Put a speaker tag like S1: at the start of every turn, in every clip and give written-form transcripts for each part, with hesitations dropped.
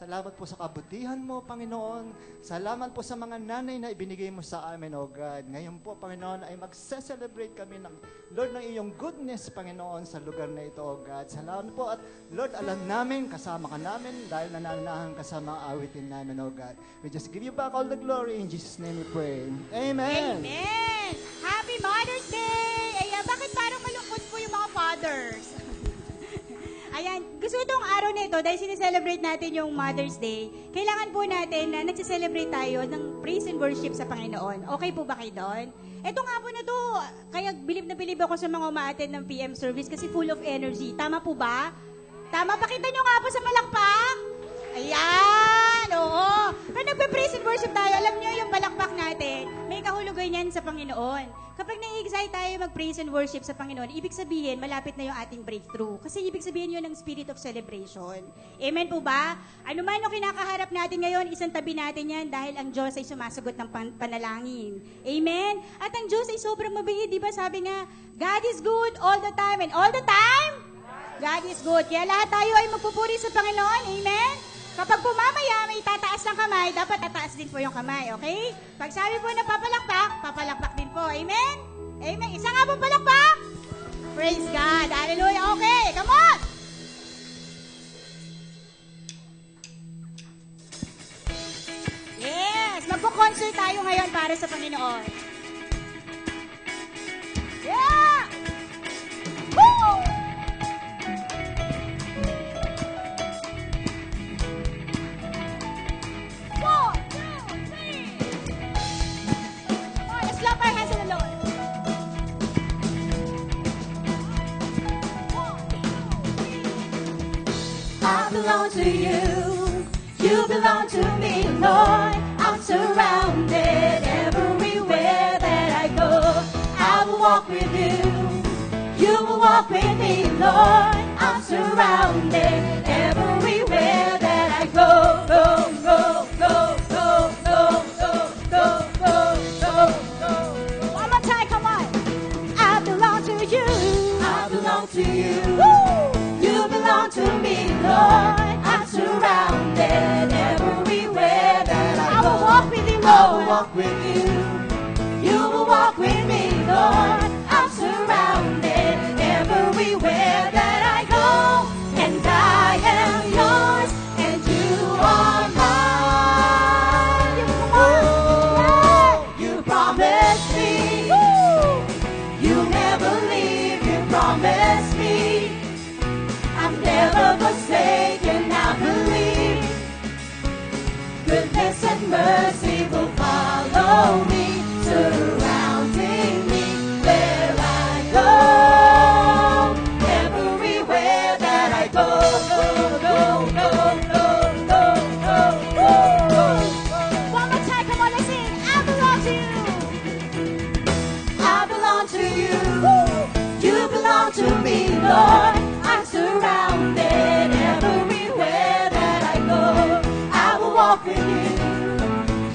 S1: Salamat po sa kabutihan mo, Panginoon. Salamat po sa mga nanay na ibinigay mo sa amin, O God. Ngayon po, Panginoon, ay magse-celebrate kami ng Lord ng iyong goodness, Panginoon, sa lugar na ito, O God. Salamat po at Lord, alam namin, kasama ka namin dahil nananahan ka sa mga awitin namin, O God. We just give you back all the glory. In Jesus' name we pray. Amen!
S2: Amen! Happy Mother's Day! Ayan, bakit parang malungkot po yung mga fathers? Ayan, gusto itong araw na ito, dahil sineselebrate natin yung Mother's Day, kailangan po natin na nagsiselebrate tayo ng praise and worship sa Panginoon. Okay po ba kayo doon? Ito nga po na to, kaya bilib na bilib ako sa mga umaattend ng PM service kasi full of energy. Tama po ba? Tama, pakita nyo nga po sa malakpak. Ayan, oo. Pag nagpe-praise and worship tayo, alam nyo yung palakpak natin, may kahulugan yan sa Panginoon. Kapag na-excite tayo mag-praise and worship sa Panginoon, ibig sabihin, malapit na yung ating breakthrough. Kasi ibig sabihin yun ng spirit of celebration. Amen po ba? Ano man yung kinakaharap natin ngayon, isang tabi natin yan dahil ang Diyos ay sumasagot ng panalangin. Amen? At ang Diyos ay sobrang mabait, di ba? Sabi nga, God is good all the time. And all the time, God is good. Kaya lahat tayo ay magpupuri sa Panginoon. Amen? Kapag po mamaya may tataas ng kamay, dapat tataas din po yung kamay, okay? Pag sabi po na papalakpak, papalakpak din po. Amen? Amen. Isa nga po palakpak. Praise God. Hallelujah. Okay, come on! Yes! Magpo-concert tayo ngayon para sa Panginoon. Yeah! Woo!
S3: I belong to you, you belong to me, Lord. I'm surrounded everywhere that I go. I will walk with you, you will walk with me, Lord. I'm surrounded everywhere that I go. Go, go, go, go, go, go, go, go, go, go.
S2: One more time, come on.
S3: I belong to you, I belong to you.
S2: Woo!
S3: You belong to me, Lord. I'm surrounded everywhere that I go.
S2: I will walk with you,
S3: I will
S2: Lord.
S3: walk with you. You will walk with me, Lord. I'm surrounded everywhere that I go. And I am yours, and you are mine. Oh, you promised me. You never leave, you promised me. I'm never forsaken, I believe. Goodness and mercy will follow me, surrounding me where I go. Everywhere that I go, go, go, go, go, go, go, go, go.
S2: One more time, come on, let's sing. I belong to you.
S3: I belong to you, you belong to me, Lord. I'm surrounded everywhere that I go. I will walk with you,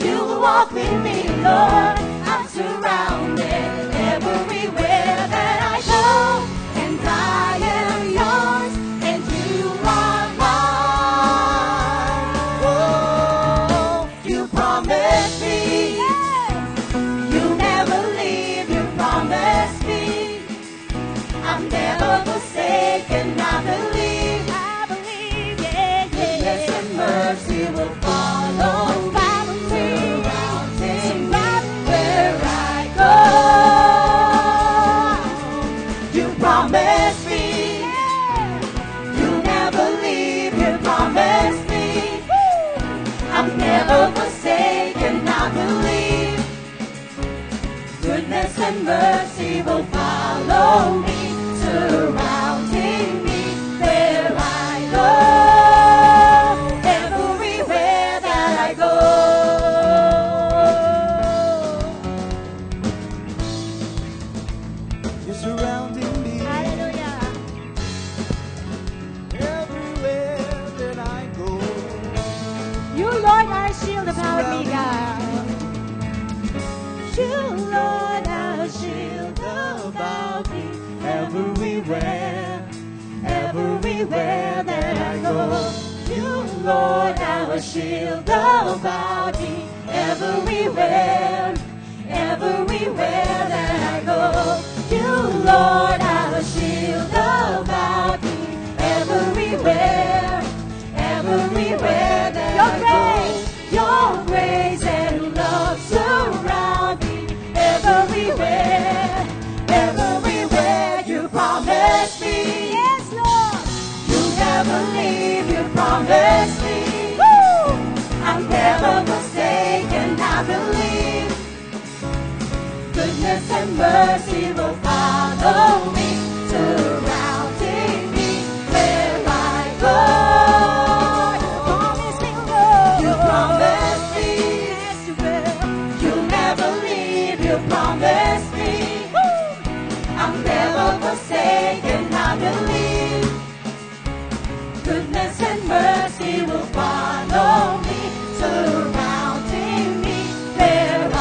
S3: you will walk with me, Lord. I'm surrounded everywhere that I go. And I am yours, and you are mine. Oh, you promised me, you never leave, you promised me. I'm never forsaken, I believe,
S2: Yeah, yeah,
S3: goodness
S2: yeah.
S3: and mercy will follow me, surrounding me where I go. You promised me, you never leave, you promised me. I'm never forsaken, I believe, goodness and mercy will follow me, surrounding me where I go. Everywhere that I go.
S1: You're surrounding me
S2: Hallelujah.
S1: everywhere that I go.
S2: You, Lord, are a shield about me, God.
S3: You, Lord, are a shield about me. Everywhere, everywhere that I go. You, Lord, our shield about me. Everywhere, everywhere that I go, you, Lord, our shield about me. Everywhere, everywhere that I go, your grace and love surround me. Everywhere, everywhere you promise me.
S2: Yes, Lord.
S3: You never leave, you promise me. Woo! I'm never forsaken, I believe. Goodness and mercy will follow me, surrounding me where I go. You promise me, yes, you will. You'll never leave, you promise me. Woo! I'm never forsaken, I believe. Goodness and mercy will follow me, surrounding me where I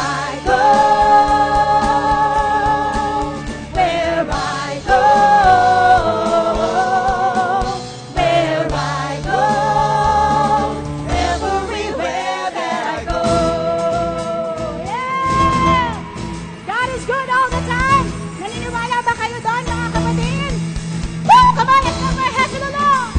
S3: go. Where I go. Where I go. Everywhere that I go.
S2: Yeah! God is good all the time. Naniniwala ba kayo doon, mga kapatid? Woo! Come on, let's clap our hands to the Lord.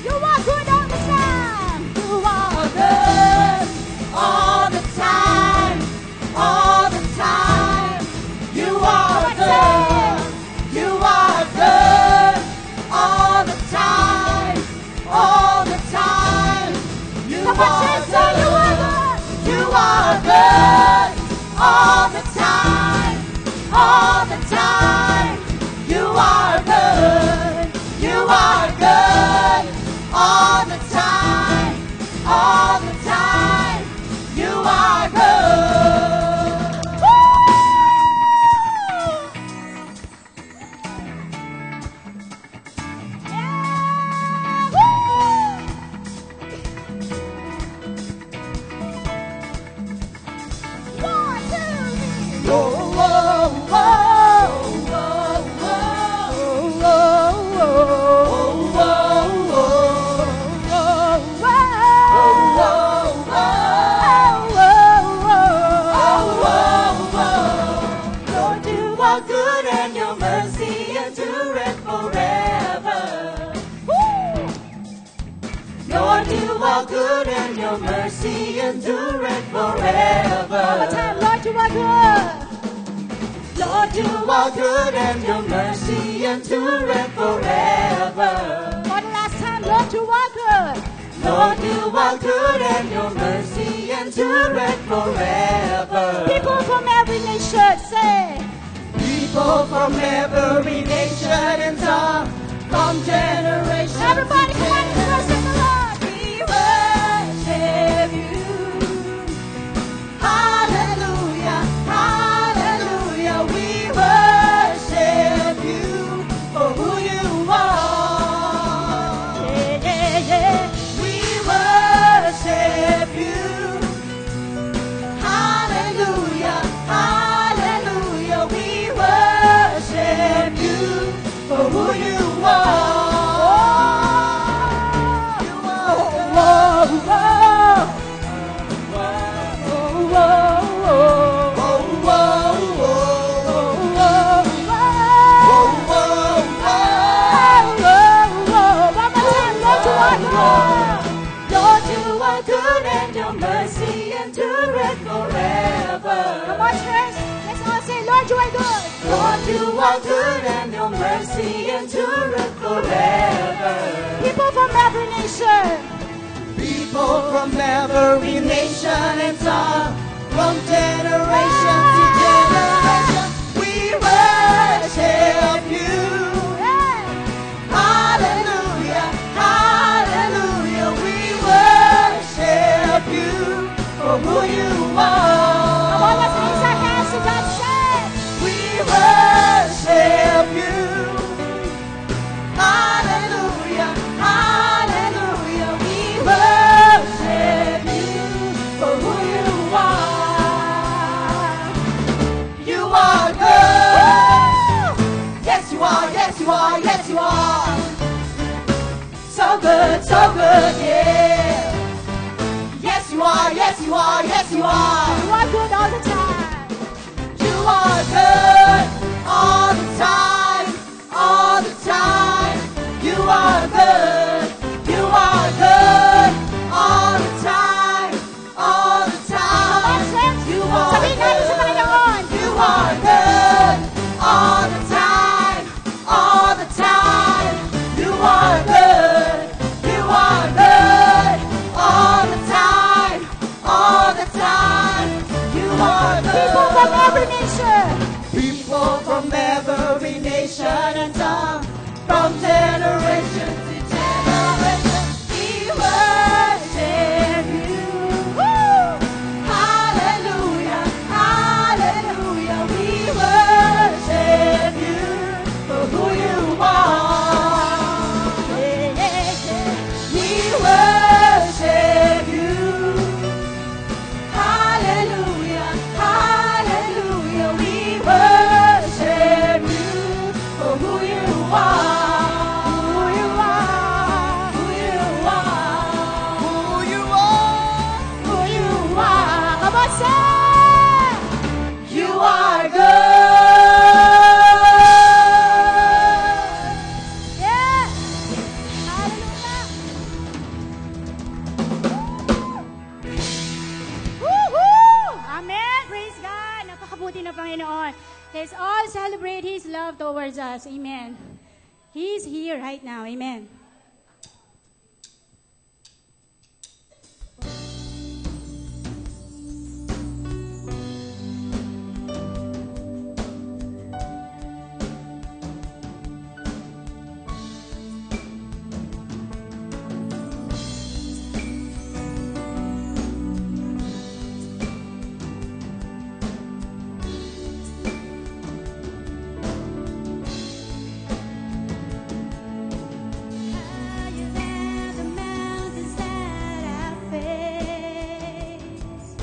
S2: You are good all the time.
S3: You are good all the time, all the time. You are good, you are good all the time, all the time. You
S2: Come on,
S3: are
S2: say you are
S3: good,
S2: good.
S3: you are good all the time, all the time. You are good, you are good all the time, all the time. You are good.
S2: Yeah! Woo! One, two, three.
S3: Whoa, whoa, whoa, whoa, whoa, whoa, whoa, Lord, you are good and your mercy endureth forever. Lord, you are good and your mercy endureth forever.
S2: One more time, Lord, you are good.
S3: Lord, you are good and your mercy endureth forever.
S2: For the last time, Lord, you are good.
S3: Lord, you are good and your mercy endureth forever.
S2: People from every nation say,
S3: People from every nation and tongue, from generation
S2: everybody,
S3: to
S2: come on, let's worship the Lord.
S3: we worship you. Hallelujah, hallelujah, we worship you for who you are.
S2: Yeah, yeah, yeah.
S3: We worship you. Hallelujah, hallelujah, we worship you for who you are. You are
S2: One more time, Lord, you are good.
S3: Lord, you are good and your mercy endureth forever.
S2: Come on, church, let's all say, Lord, you are good.
S3: Lord, you are good and your mercy endureth forever.
S2: People from every nation,
S3: People from every nation and tongue, from generation to generation, we worship you.
S2: yeah.
S3: Hallelujah, hallelujah, we worship you for who you are.
S2: Come on, let's raise our hands to God, say,
S3: We worship you. Hallelujah, hallelujah, we worship you for who you are. You good, so good, yeah. Yes, you are, yes, you are, yes, you are.
S2: You are good all the time.
S3: You are good all the time, all the time. You are good, you are good all the time, all the time. You are
S2: Sabihin natin sa Panginoon.
S3: good, you are good all the time, all the time. You are good, you are good all the time, all the time. You are good.
S2: People from every nation.
S3: People from every nation and tongue, from generation to generation, we worship you. Woo! Hallelujah, hallelujah, we worship you for who you are. Yeah, yeah, yeah. We worship you. Hallelujah, hallelujah, we worship you for who you are, who you are, who you are, who you are, who you are.
S2: Come on, sing!
S3: You are good.
S2: Yeah! Hallelujah! Woohoo! Amen! Praise God! Napakabuti na Panginoon. Let's all celebrate His love towards us. Amen. He's here right now. Amen. Higher than the mountains that I face,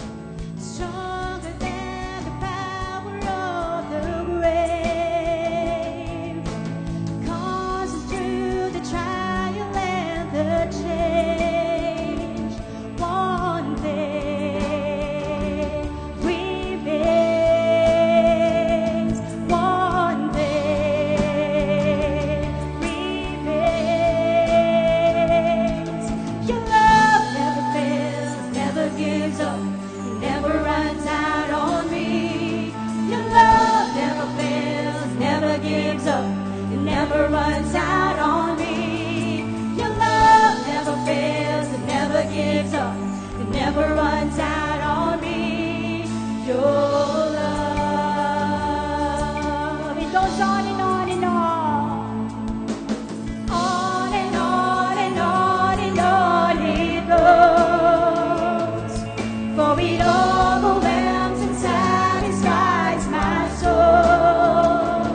S2: stronger than the power of the grave, causes through the trial and the change. One thing remains. One thing remains. Your love never fails, it never gives up, it never runs out on me. Your love never fails, it never gives up, it never runs out on me. Your love never fails, it never gives up, it never runs out on me. Your love, it goes on and on and on. On and on and on and on it goes. For it overwhelms and satisfies my soul.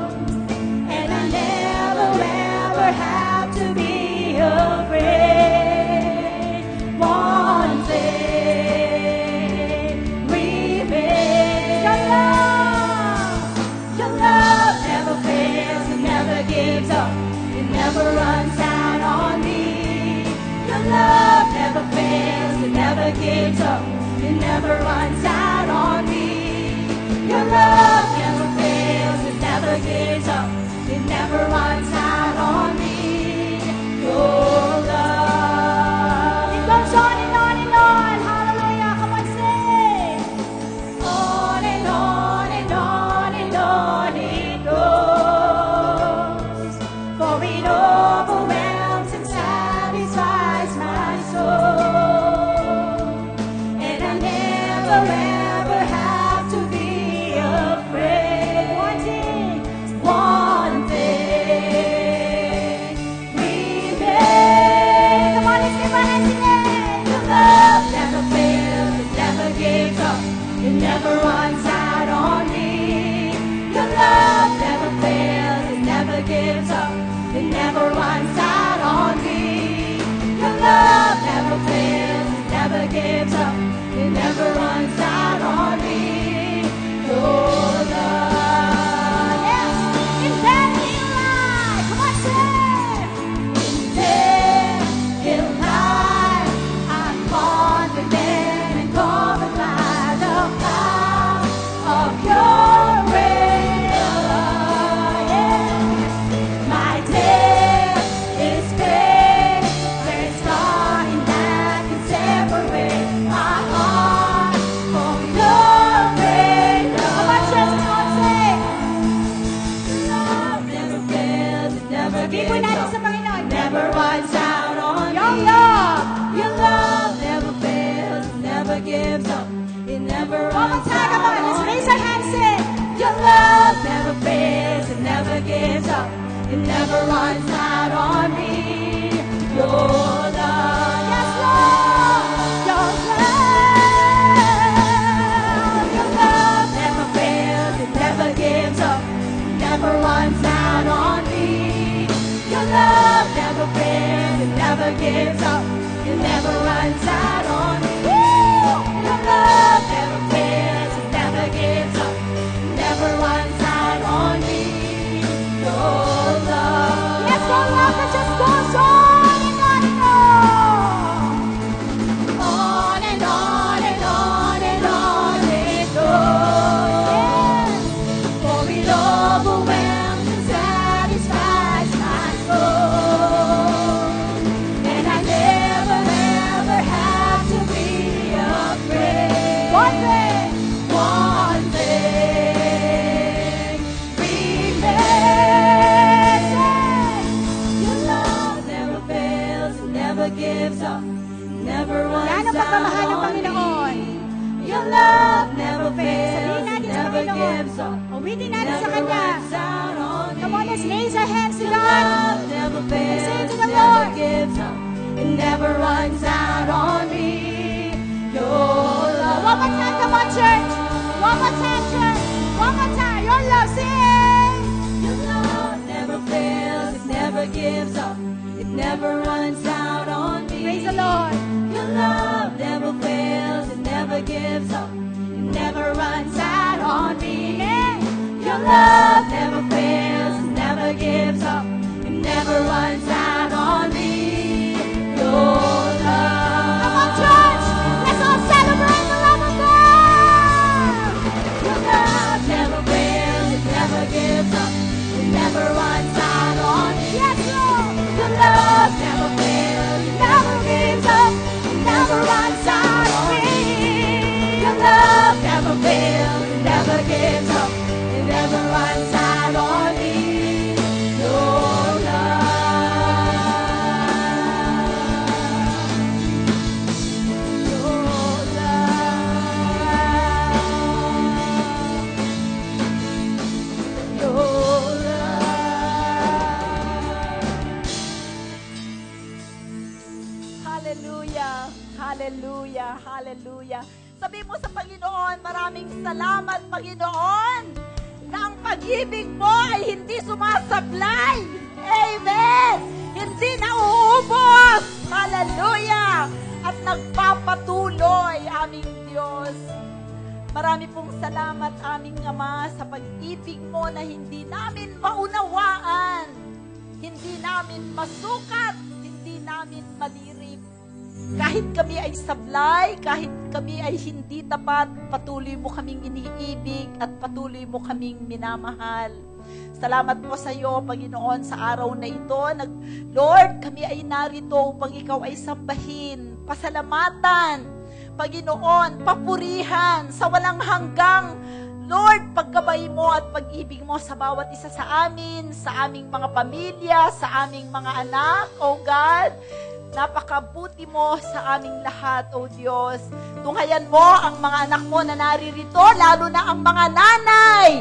S2: And I never ever have to be afraid. One thing remains. Your love never fails, it never gives up, it never runs out on me. Your love never fails, it never gives up, it never runs out on me. Your love never fails, it never gives up, it never runs out on me. Your love. It goes on and on and on. Hallelujah. Come on, sing. On and on and on and on it goes. For it overwhelms and satisfies my soul. And I never ever have to be afraid. One thing
S3: never runs out on me. Your love, yes, Lord, your love never fails, it never gives up, never runs out on me. Your love never fails, it never gives up, it never runs out on me. Your love never fails, it never gives up, never runs out on me. Your love, yes, your love that just goes on and on and on, on and on and on and on and on. For it overwhelms and satisfies my soul, and I never ever have to be afraid. One thing remains. Your love never fails, it never gives up, never runs
S2: Yan ang pagmamahal ng
S3: out on
S2: Panginoon.
S3: me. Your love never fails,
S2: Sabihin
S3: it
S2: natin sa
S3: never
S2: Panginoon.
S3: gives up,
S2: Uwitin natin sa
S3: never
S2: Kanya.
S3: runs out on me.
S2: Come on, let's raise our hands to
S3: Your
S2: God.
S3: love never fails,
S2: Say to
S3: it
S2: the
S3: never
S2: Lord.
S3: gives up, it never runs out on me. Your love.
S2: One more time, come on, church. One more time, church. One more time. Your love, sing.
S3: Your love never fails, it never gives up, it never runs out on me.
S2: Praise the Lord.
S3: Your love never fails, it never gives up, it never runs out on me. Your love never fails, it never gives up, it never runs out on me. Your love.
S2: Come on, church. Let's all celebrate the love of God.
S3: Your love never fails, it never gives up, it never runs out on me.
S2: Yes, Lord.
S3: Your love never fails, it never gives up, it never runs out on me. Your love never fails, it never gives up, it never runs out on me. Your
S4: Hallelujah, hallelujah, hallelujah. Sabi mo sa Panginoon, maraming salamat, Panginoon, na ang pag-ibig mo ay hindi sumasablay. Amen! Hindi nauubos. Hallelujah! At nagpapatuloy, aming Diyos. Marami pong salamat, aming Ama, sa pag-ibig mo na hindi namin maunawaan, hindi namin masukat, hindi namin malirip. Kahit kami ay sablay, kahit kami ay hindi tapat, patuloy mo kaming iniibig at patuloy mo kaming minamahal. Salamat po sa iyo, Panginoon, sa araw na ito. Lord, kami ay narito upang ikaw ay sambahin, pasalamatan, Panginoon, papurihan sa walang hanggang, Lord, paggabay mo at pag-ibig mo sa bawat isa sa amin, sa aming mga pamilya, sa aming mga anak, O God. Napakabuti mo sa aming lahat, O Diyos. Tunghayan mo ang mga anak mo na naririto, lalo na ang mga nanay,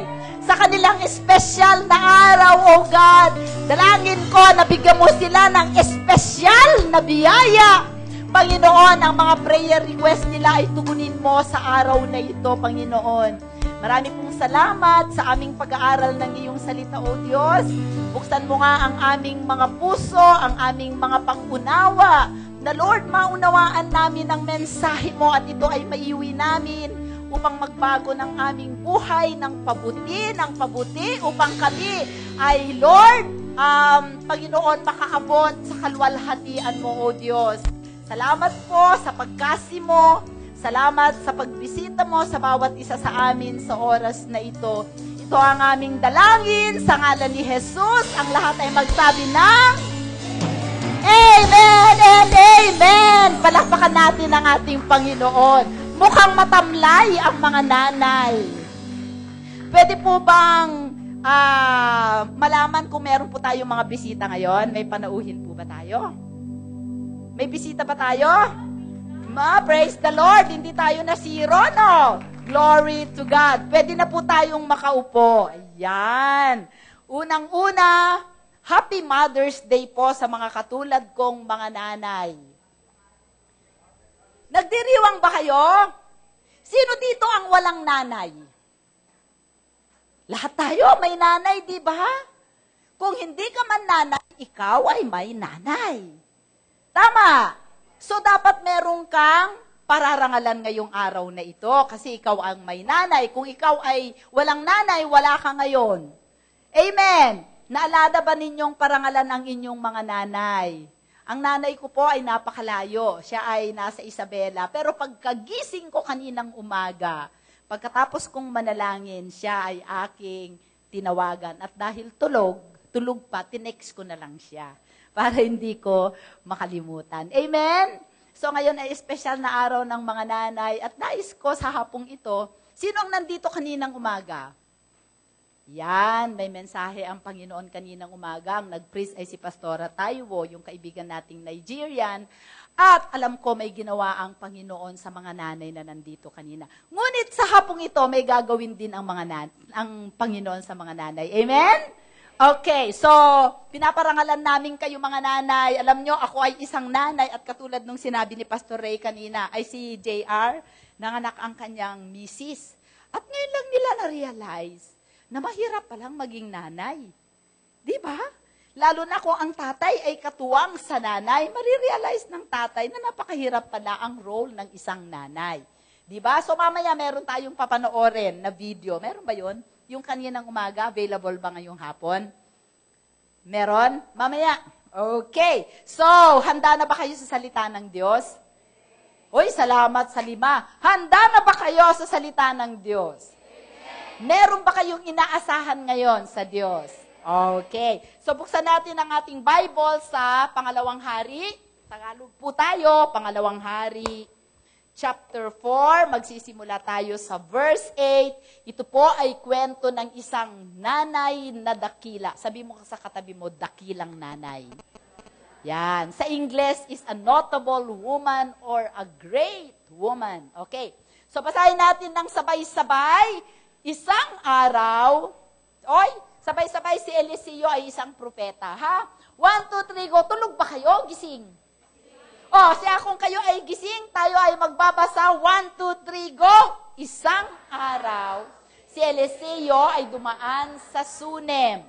S4: sa kanilang espesyal na araw, O God. Dalangin ko na bigyan mo sila ng espesyal na biyaya. Panginoon, ang mga prayer request nila ay tugunin mo sa araw na ito, Panginoon. Marami pong salamat sa aming pag-aaral ng iyong salita, O Diyos. Buksan mo nga ang aming mga puso, ang aming mga pangunawa, na Lord, maunawaan namin ang mensahe mo at ito ay maiuwi namin upang magbago ng aming buhay ng pabuti, upang kami ay, Lord, Panginoon, makaabot sa kalwalhatian mo, O Diyos. Salamat po sa pagkasi mo. Salamat sa pagbisita mo sa bawat isa sa amin sa oras na ito. Ito ang aming dalangin sa ngalan ni Jesus. Ang lahat ay magsabi ng Amen and Amen. Palakpakan natin ang ating Panginoon. Mukhang matamlay ang mga nanay. Pwede po bang malaman kung meron po tayong mga bisita ngayon? May panauhin po ba tayo? May bisita ba tayo? Praise the Lord, hindi tayo nasiro, no? Glory to God. Pwede na po tayong makaupo. Ayan. Unang-una, Happy Mother's Day po sa mga katulad kong mga nanay. Nagdiriwang ba kayo? Sino dito ang walang nanay? Lahat tayo may nanay, di ba? Kung hindi ka man nanay, ikaw ay may nanay. Tama. So, dapat meron kang pararangalan ngayong araw na ito kasi ikaw ang may nanay. Kung ikaw ay walang nanay, wala ka ngayon. Amen. Naalala ba ninyong parangalan ang inyong mga nanay? Ang nanay ko po ay napakalayo. Siya ay nasa Isabela. Pero pagkagising ko kaninang umaga, pagkatapos kong manalangin, siya ay aking tinawagan. At dahil tulog pa, tinext ko na lang siya para hindi ko makalimutan. Amen? So ngayon ay special na araw ng mga nanay at nais ko sa hapong ito, sino ang nandito kaninang umaga? Yan, may mensahe ang Panginoon kaninang umaga. Ang nag-preach ay si Pastora Taiwo, yung kaibigan nating Nigerian. At alam ko may ginawa ang Panginoon sa mga nanay na nandito kanina. Ngunit sa hapong ito, may gagawin din ang ang Panginoon sa mga nanay. Amen? Okay, so pinaparangalan namin kayo mga nanay. Alam nyo, ako ay isang nanay at katulad nung sinabi ni Pastor Ray kanina, ay si JR, nanganak ang kanyang misis. At ngayon lang nila na-realize na mahirap palang maging nanay. Di ba? Lalo na kung ang tatay ay katuwang sa nanay, marirealize ng tatay na napakahirap pala ang role ng isang nanay. Di ba? So mamaya meron tayong papanoorin na video. Meron ba yun? Yung kaninang umaga, available ba ngayong hapon? Meron? Mamaya. Okay. So, handa na ba kayo sa salita ng Diyos? Hoy, salamat sa 5. Handa na ba kayo sa salita ng Diyos? Meron ba kayong inaasahan ngayon sa Diyos? Okay. So, buksan natin ang ating Bible sa Pangalawang Hari. Tagalog po tayo, Pangalawang Hari, chapter 4. Magsisimula tayo sa verse 8. Ito po ay kwento ng isang nanay na dakila. Sabi mo sa katabi mo, dakilang nanay. Yan. Sa English is a notable woman or a great woman. Okay. So, basahin natin ng sabay-sabay. Isang araw, sabay-sabay si Eliseo ay isang propeta, ha? 1, 2, 3, go. Tulog ba kayo? Gising. Siya kung kayo ay gising, tayo ay magbabasa. 1, 2, 3, go. Isang araw, si Eliseo ay dumaan sa Sunem.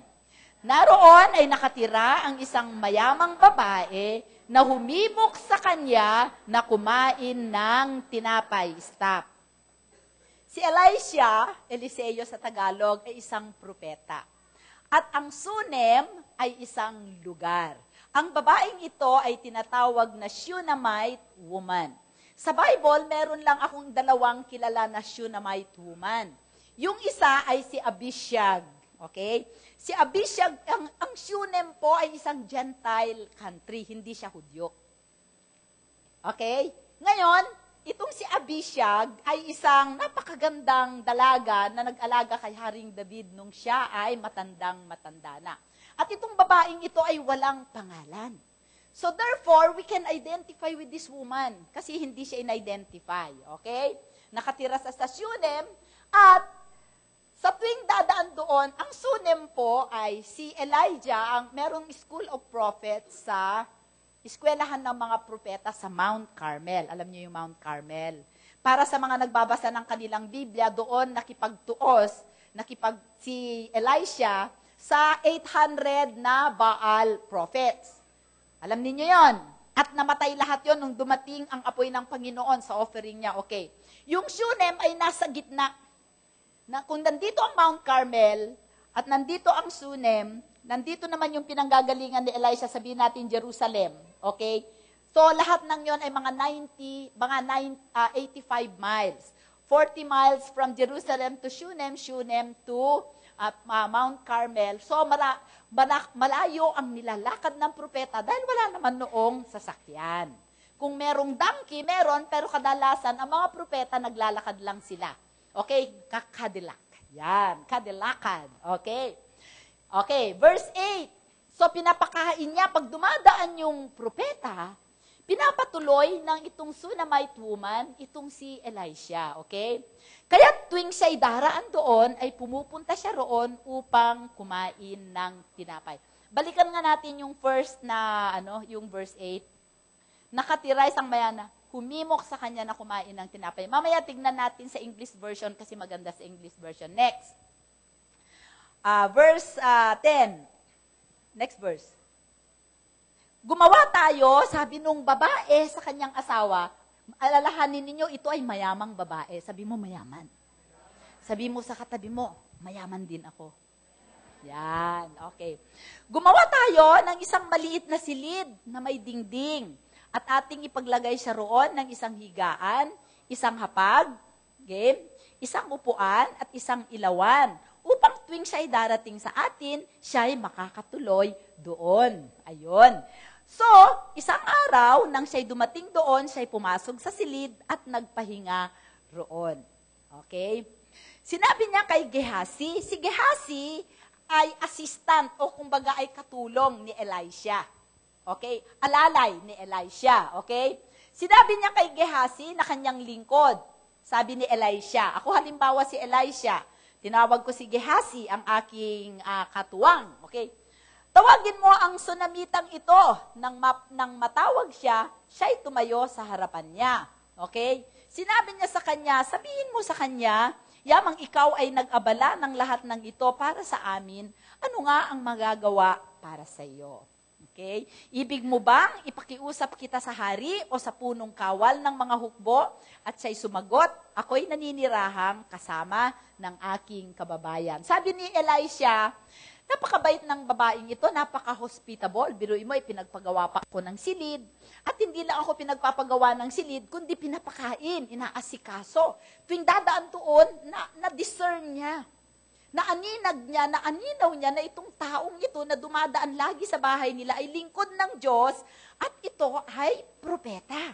S4: Naroon ay nakatira ang isang mayamang babae na humimok sa kanya na kumain ng tinapay. Stop. Si Eliseo sa Tagalog, ay isang propeta. At ang Sunem ay isang lugar. Ang babaeng ito ay tinatawag na Shunammite woman. Sa Bible, meron lang akong 2 kilala na Shunammite woman. Yung isa ay si Abishag. Okay? Si Abishag, ang Shunem po ay isang Gentile country, hindi siya Hudyo. Okay? Ngayon, itong si Abishag ay isang napakagandang dalaga na nag-alaga kay Haring David nung siya ay matandang-matanda na. At itong babaeng ito ay walang pangalan. So therefore, we can identify with this woman kasi hindi siya in-identify. Okay? Nakatira sa Sunem at sa tuwing dadaan doon, ang Sunem po ay si Elijah, merong school of prophets sa eskwelahan ng mga propeta sa Mount Carmel. Alam niyo yung Mount Carmel. Para sa mga nagbabasa ng kanilang Biblia, doon nakipagtuos, si Elisha sa 800 na Baal prophets. Alam niyo yon. At namatay lahat yon nung dumating ang apoy ng Panginoon sa offering niya. Okay. Yung Shunem ay nasa gitna. Na kung nandito ang Mount Carmel at nandito ang Sunem, nandito naman yung pinanggagalingan ni Elisha, sabihin natin Jerusalem. Okay? So, lahat ng yon ay mga 85 miles. 40 miles from Jerusalem to Shunem, Shunem to Mount Carmel. So, malayo ang nilalakad ng propeta dahil wala naman noong sasakyan. Kung merong donkey, meron, pero kadalasan, ang mga propeta naglalakad lang sila. Okay? Cadillac. Yan, Cadillacad. Okay? Okay, verse 8. So, pinapakain niya, pag dumadaan yung propeta, pinapatuloy ng itong Shunammite woman, itong si Elisha. Okay? Kaya tuwing siya'y daraan doon, ay pumupunta siya roon upang kumain ng tinapay. Balikan nga natin yung first na, yung verse 8. Nakatira isang mayana, humimok sa kanya na kumain ng tinapay. Mamaya tignan natin sa English version kasi maganda sa English version. Next. Verse 10. Next verse. Gumawa tayo, sabi nung babae sa kanyang asawa, alalahanin ninyo, ito ay mayamang babae. Sabi mo, mayaman. Sabi mo sa katabi mo, mayaman din ako. Yan, okay. Gumawa tayo ng isang maliit na silid na may dingding at ating ipaglagay siya roon ng isang higaan, isang hapag, okay, isang upuan at isang ilawan upang tuwing siya'y darating sa atin, siya'y makakatuloy doon. Ayun. So, isang araw, nang siya'y dumating doon, siya'y pumasok sa silid at nagpahinga roon. Okay? Sinabi niya kay Gehazi, si Gehazi ay assistant o kumbaga ay katulong ni Elisha. Okay? Alalay ni Elisha. Okay? Sinabi niya kay Gehazi na kanyang lingkod. Sabi ni Elisha, ako halimbawa si Elisha, tinawag ko si Gehazi, ang aking katuwang. Okay? Tawagin mo ang sunamitang ito. Nang matawag siya, siya'y tumayo sa harapan niya. Okay? Sinabi niya sa kanya, sabihin mo sa kanya, yamang ikaw ay nag-abala ng lahat ng ito para sa amin, ano nga ang magagawa para sa iyo? Okay? Ibig mo bang ipakiusap kita sa hari o sa punong kawal ng mga hukbo? At siya'y sumagot, ako'y naninirahang kasama ng aking kababayan. Sabi ni Elisha, napakabait ng babaeng ito, napaka-hospitable. Biruin mo, pinagpagawa pa ako ng silid. At hindi lang ako pinagpapagawa ng silid, kundi pinapakain, inaasikaso. Tuwing dadaan doon, na-discern niya. Naaninaw niya na itong taong ito na dumadaan lagi sa bahay nila ay lingkod ng Diyos at ito ay propeta.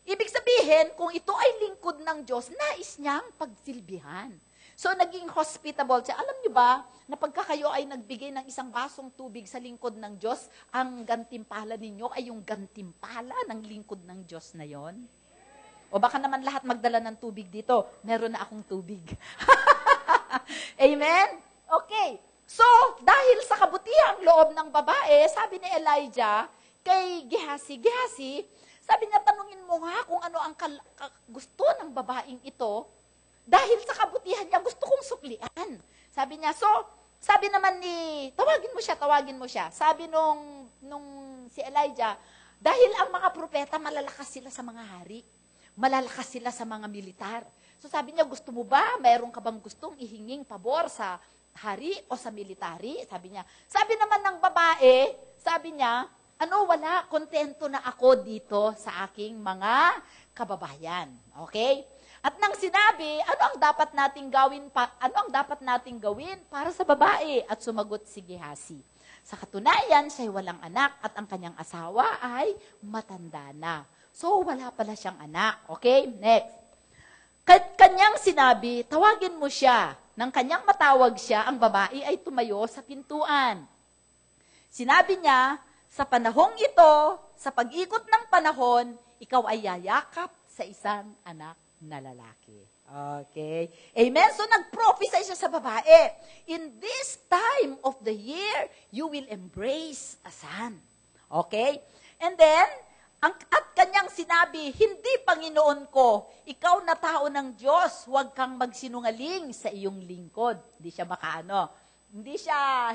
S4: Ibig sabihin, kung ito ay lingkod ng Diyos, nais niyang pagsilbihan. So, naging hospitable siya. Alam niyo ba, na pagka kayo ay nagbigay ng isang basong tubig sa lingkod ng Diyos, ang gantimpala ninyo ay yung gantimpala ng lingkod ng Diyos na yon? O baka naman lahat magdala ng tubig dito. Meron na akong tubig. Amen? Okay. So, dahil sa kabutihang loob ng babae, sabi ni Elijah kay Gehazi, sabi niya, tanungin mo nga kung ano ang gusto ng babaeng ito. Dahil sa kabutihan niya, gusto kong suklian. Sabi niya, so, sabi naman tawagin mo siya. Sabi nung si Elijah, dahil ang mga propeta, malalakas sila sa mga hari. Malalakas sila sa mga militar. So sabi niya, gusto mo ba? Mayroon ka bang gustong ihinging pabor sa hari o sa military? Sabi niya. Sabi naman ng babae, sabi niya, wala, kontento na ako dito sa aking mga kababayan. Okay? At nang sinabi, ano ang dapat nating gawin para sa babae? At sumagot si Gehazi. Sa katunayan, siya'y walang anak at ang kanyang asawa ay matanda na. So, wala pala siyang anak. Okay? Next. Kanyang sinabi, tawagin mo siya. Nang kanyang matawag siya, ang babae ay tumayo sa pintuan. Sinabi niya, sa panahong ito, sa pag-ikot ng panahon, ikaw ay yayakap sa isang anak na lalaki. Okay? Amen? So, nag-prophesy siya sa babae. In this time of the year, you will embrace a son. Okay? And then, at kanyang sinabi, hindi Panginoon ko, ikaw na tao ng Diyos, huwag kang magsinungaling sa iyong lingkod. Hindi siya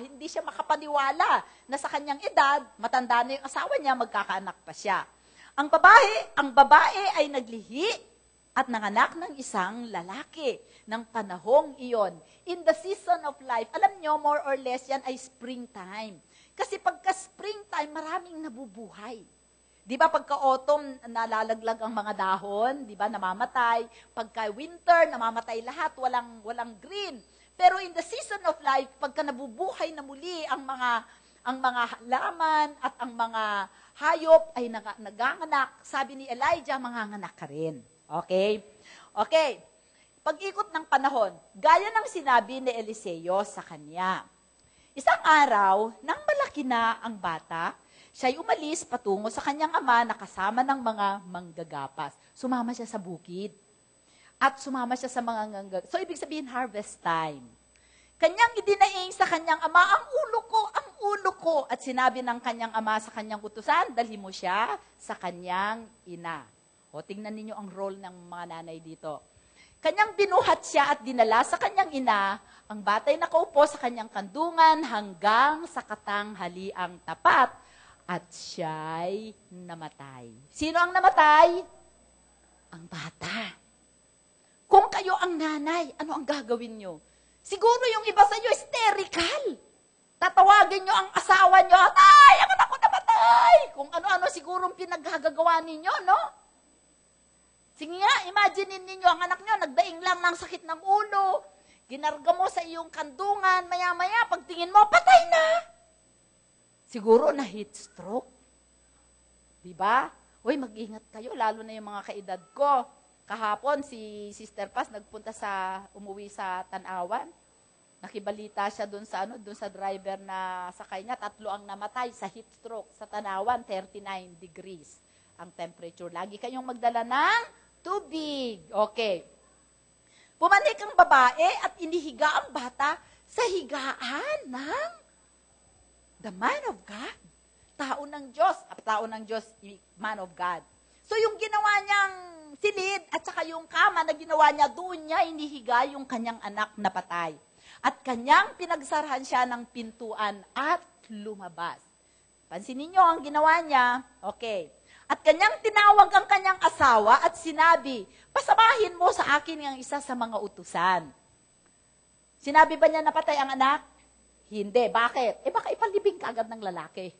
S4: hindi siya makapaniwala na sa kanyang edad, matanda na yung asawa niya, magkakaanak pa siya. Ang babae ay naglihi at nanganak ng isang lalaki ng panahong iyon. In the season of life, alam nyo, more or less, yan ay springtime. Kasi pagka springtime, maraming nabubuhay. Di ba pagka autumn, nalalaglag ang mga dahon, di ba, namamatay. Pagka winter, namamatay lahat, walang green. Pero in the season of life, pagka nabubuhay na muli ang mga halaman at ang mga hayop ay naganganak, sabi ni Elijah, manganganak ka rin. Okay? Okay. Pag-ikot ng panahon, gaya ng sinabi ni Eliseo sa kanya. Isang araw, nang malaki na ang bata, siya'y umalis patungo sa kanyang ama na kasama ng mga manggagapas. Sumama siya sa bukid. At sumama siya sa mga So, ibig sabihin, harvest time. Kanyang idinaing sa kanyang ama, ang ulo ko. At sinabi ng kanyang ama sa kanyang utusan, dalhin mo siya sa kanyang ina. O, tingnan ninyo ang role ng mga nanay dito. Kanyang binuhat siya at dinala sa kanyang ina, ang batay nakaupo sa kanyang kandungan hanggang sa katanghaliang tapat. At siya'y namatay. Sino ang namatay? Ang bata. Kung kayo ang nanay, ano ang gagawin nyo? Siguro yung iba sa inyo, hysterical. Tatawagin nyo ang asawa nyo, "Tay, ang anak ko namatay!" Kung ano-ano sigurong pinaghagagawa ninyo, no? Sige nga, imagine ninyo ang anak nyo, nagdaing lang ng sakit ng ulo, ginarga mo sa iyong kandungan, maya-maya, pagtingin mo, patay na! Siguro na heat stroke. Diba? Uy, mag-ingat kayo, lalo na yung mga kaedad ko. Kahapon, si Sister Paz umuwi sa Tanawan. Nakibalita siya dun sa driver na sakay niya, 3 ang namatay sa heat stroke. Sa Tanawan, 39 degrees ang temperature. Lagi kayong magdala ng tubig. Okay. Pumanik ang babae at inihiga ang bata sa higaan ng the man of God. Tao ng Diyos, man of God. So yung ginawa niyang silid at saka yung kama na ginawa niya, doon niya inihiga yung kanyang anak na patay. At kanyang pinagsarahan siya ng pintuan at lumabas. Pansinin niyo ang ginawa niya. Okay. At kanyang tinawag ang kanyang asawa at sinabi, "Pasamahin mo sa akin ang isa sa mga utusan." Sinabi ba niya napatay ang anak? Hindi. Bakit? Baka ipalibing ka agad ng lalaki.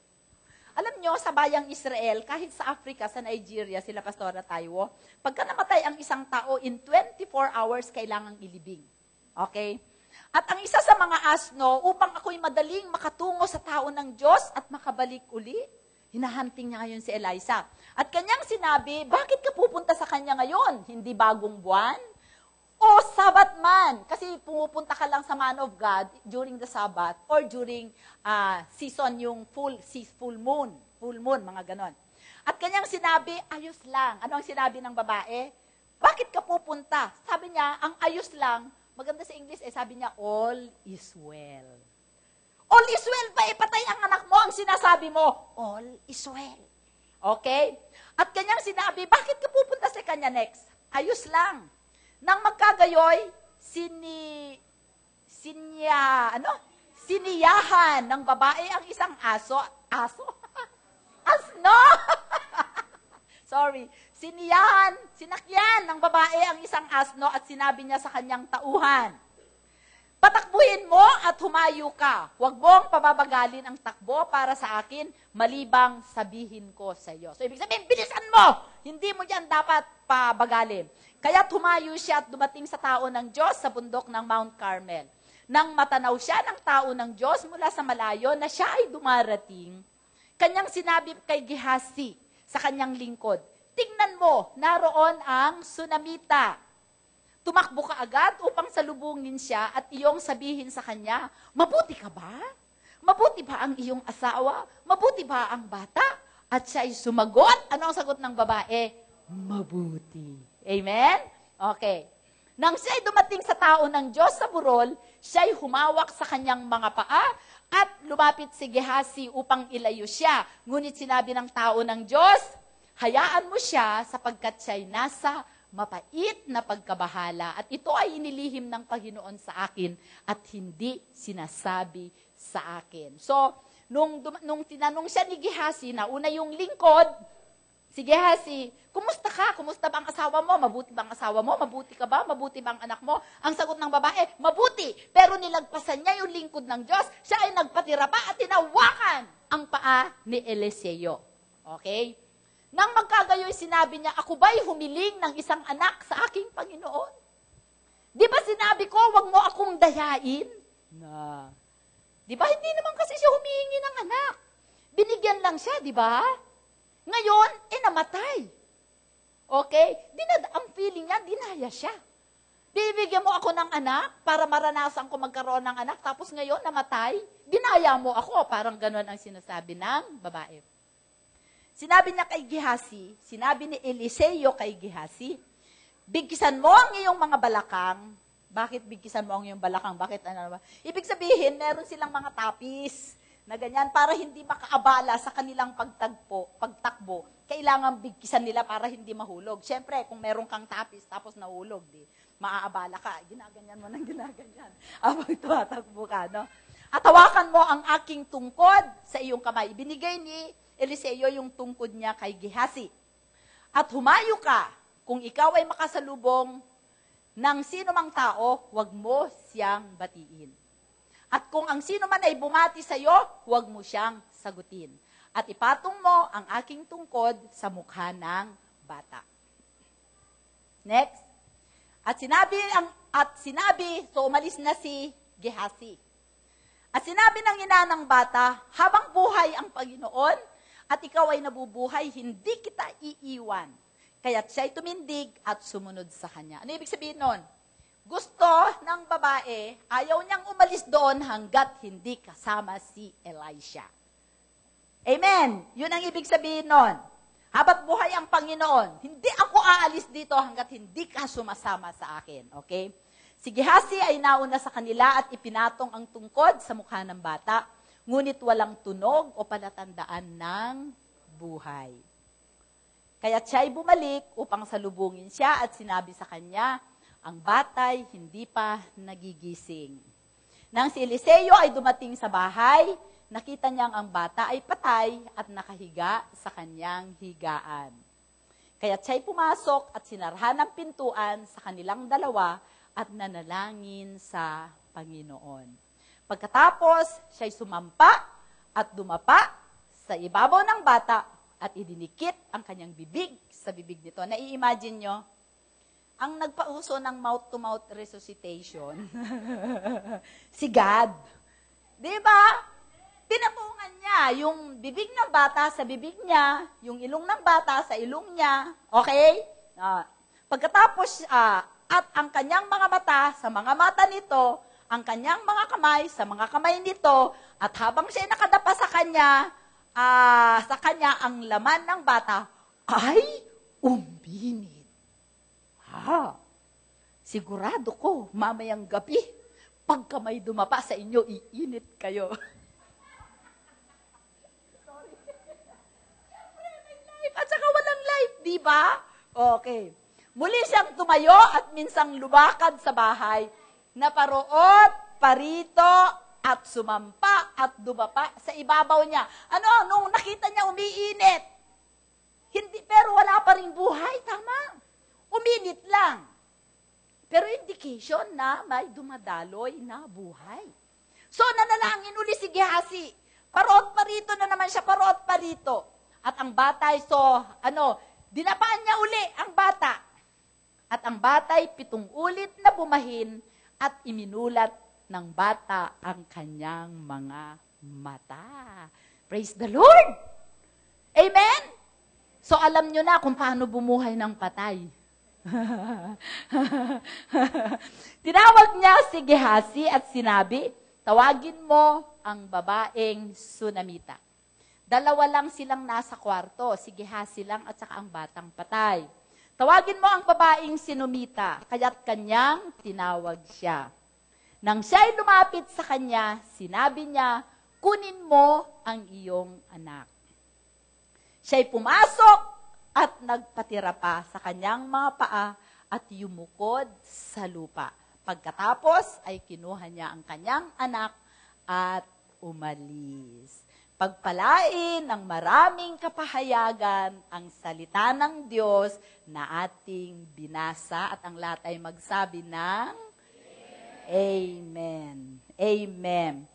S4: Alam nyo, sa bayang Israel, kahit sa Africa, sa Nigeria, sila Pastora Taiwo, pagka namatay ang isang tao, in 24 hours, kailangang ilibing. Okay? At ang isa sa mga asno, upang ako'y madaling makatungo sa tao ng Diyos at makabalik uli, hinahanting niya ngayon si Eliza. At kanyang sinabi, "Bakit ka pupunta sa kanya ngayon? Hindi bagong buwan? O Sabbath man?" Kasi pumupunta ka lang sa man of God during the Sabbath or during season, yung full moon, mga ganon. At kanyang sinabi, "Ayos lang." Ano ang sinabi ng babae? "Bakit ka pupunta?" Sabi niya, ang ayos lang, maganda sa English, sabi niya, "All is well." All is well ba? Patay ang anak mo, ang sinasabi mo, all is well. Okay? At kanyang sinabi, "Bakit ka pupunta sa kanya next?" "Ayos lang." Nang magkagayoy, siniyahan ng babae ang isang asno. Sorry. Sinakyan ng babae ang isang asno at sinabi niya sa kanyang tauhan, "Patakbuhin mo at humayo ka. Huwag mong pababagalin ang takbo para sa akin, malibang sabihin ko sa iyo." So, ibig sabihin, bilisan mo! Hindi mo yan dapat pabagalin. Kaya humayo siya at dumating sa tao ng Diyos sa bundok ng Mount Carmel. Nang matanaw siya ng tao ng Diyos mula sa malayo na siya ay dumarating, kanyang sinabi kay Gehazi sa kanyang lingkod, "Tingnan mo, naroon ang Sunamita." Tumakbo ka agad upang salubungin siya at iyong sabihin sa kanya, "Mabuti ka ba? Mabuti ba ang iyong asawa? Mabuti ba ang bata?" At siya ay sumagot. Ano ang sagot ng babae? "Mabuti." Amen? Okay. Nang siya ay dumating sa tao ng Diyos sa burol, siya ay humawak sa kanyang mga paa at lumapit si Gehazi upang ilayo siya. Ngunit sinabi ng tao ng Diyos, "Hayaan mo siya sapagkat siya ay nasa mapait na pagkabahala. At ito ay inilihim ng Panginoon sa akin at hindi sinasabi sa akin." So, nung tinanong siya ni Gehazi, nauna yung lingkod, si Gehazi, "Kumusta ka? Kumusta ba ang asawa mo? Mabuti ba ang asawa mo? Mabuti ka ba? Mabuti ba ang anak mo?" Ang sagot ng babae, "Mabuti." Pero nilagpasan niya yung lingkod ng Diyos. Siya ay nagpatira pa at tinawakan ang paa ni Eliseo. Okay? Nang magkagayoy, sinabi niya, "Ako ba'y humiling ng isang anak sa aking Panginoon? Di ba sinabi ko, wag mo akong dayain?" Di ba hindi naman kasi siya humihingi ng anak. Binigyan lang siya, di ba? Ngayon, namatay. Okay? Ang feeling niya, dinaya siya. Bibigyan mo ako ng anak para maranasan ko magkaroon ng anak, tapos ngayon, namatay? Dinaya mo ako. Parang ganun ang sinasabi ng babae. Sinabi niya kay Gehazi, sinabi ni Eliseo kay Gehazi, "Bigkisan mo ang iyong mga balakang, Bakit bigkisan mo ang iyong balakang? Bakit ano ba? Ibig sabihin, meron silang mga tapis na ganyan para hindi makaabala sa kanilang pagtakbo. Kailangan bigkisan nila para hindi mahulog. Siyempre, kung meron kang tapis tapos nahulog, maaabala ka. Ginaganyan mo ng ginaganyan. Habang tumatakbo ka, no? At hawakan mo ang aking tungkod sa iyong kamay. Binigay ni Eliseo yung tungkod niya kay Gehazi. At humayo ka, kung ikaw ay makasalubong ng sino mang tao, huwag mo siyang batiin. At kung ang sino man ay bumati sa iyo, huwag mo siyang sagutin. At ipatong mo ang aking tungkod sa mukha ng bata. Next. At sinabi, so umalis na si Gehazi. At sinabi ng ina ng bata, habang buhay ang Panginoon, at ikaw ay nabubuhay, hindi kita iiwan. Kaya't siya'y tumindig at sumunod sa kanya. Ano ibig sabihin nun? Gusto ng babae, ayaw niyang umalis doon hanggat hindi kasama si Elisha. Amen. Yun ang ibig sabihin nun. Habat buhay ang Panginoon, hindi ako aalis dito hanggat hindi ka sumasama sa akin. Okay? Si Gehazi ay nauna sa kanila at ipinatong ang tungkod sa mukha ng bata, ngunit walang tunog o palatandaan ng buhay. Kaya siya'y bumalik upang salubungin siya at sinabi sa kanya, ang bata'y hindi pa nagigising. Nang si Eliseo ay dumating sa bahay, nakita niyang ang bata ay patay at nakahiga sa kanyang higaan. Kaya siya'y pumasok at sinarhan ang pintuan sa kanilang dalawa at nanalangin sa Panginoon. Pagkatapos, siya'y sumampa at dumapa sa ibabaw ng bata at idinikit ang kanyang bibig sa bibig nito. Nai-imagine nyo, ang nagpauso ng mouth-to-mouth resuscitation, si God. Diba? Pinapungan niya yung bibig ng bata sa bibig niya, yung ilong ng bata sa ilong niya. Okay? Pagkatapos, at ang kanyang mga mata sa mga mata nito, ang kanyang mga kamay sa mga kamay nito, at habang siya nakadapa sa kanya ang laman ng bata ay uminit. Sigurado ko, mamayang gabi, pagka may dumapa sa inyo, iinit kayo. Sorry. Siyempre, may life. At saka walang life, di ba? Okay. Muli siyang tumayo at minsang lumakad sa bahay, na paroot, parito, at sumampa at dumapa sa ibabaw niya. Nung nakita niya umiinit, pero wala pa ring buhay, tama. Uminit lang. Pero indication na may dumadaloy na buhay. So, nanalangin uli si Gehazi. Paroot parito na naman siya, paroot parito. At ang batay, dinapaan niya uli ang bata. At ang batay 7 ulit na bumahin at iminulat ng bata ang kanyang mga mata. Praise the Lord! Amen? So alam nyo na kung paano bumuhay ng patay. Tinawag niya si Gehazi at sinabi, tawagin mo ang babaeng Sunamita. 2 lang silang nasa kwarto, si Gehazi lang at saka ang batang patay. Tawagin mo ang babaeng Sunamita, kaya't kanyang tinawag siya. Nang siya'y lumapit sa kanya, sinabi niya, kunin mo ang iyong anak. Siya'y pumasok at nagpatira pa sa kanyang mga paa at yumukod sa lupa. Pagkatapos ay kinuha niya ang kanyang anak at umalis. Pagpalain ng maraming kapahayagan ang salita ng Diyos na ating binasa at ang lahat ay magsabi ng Amen. Amen.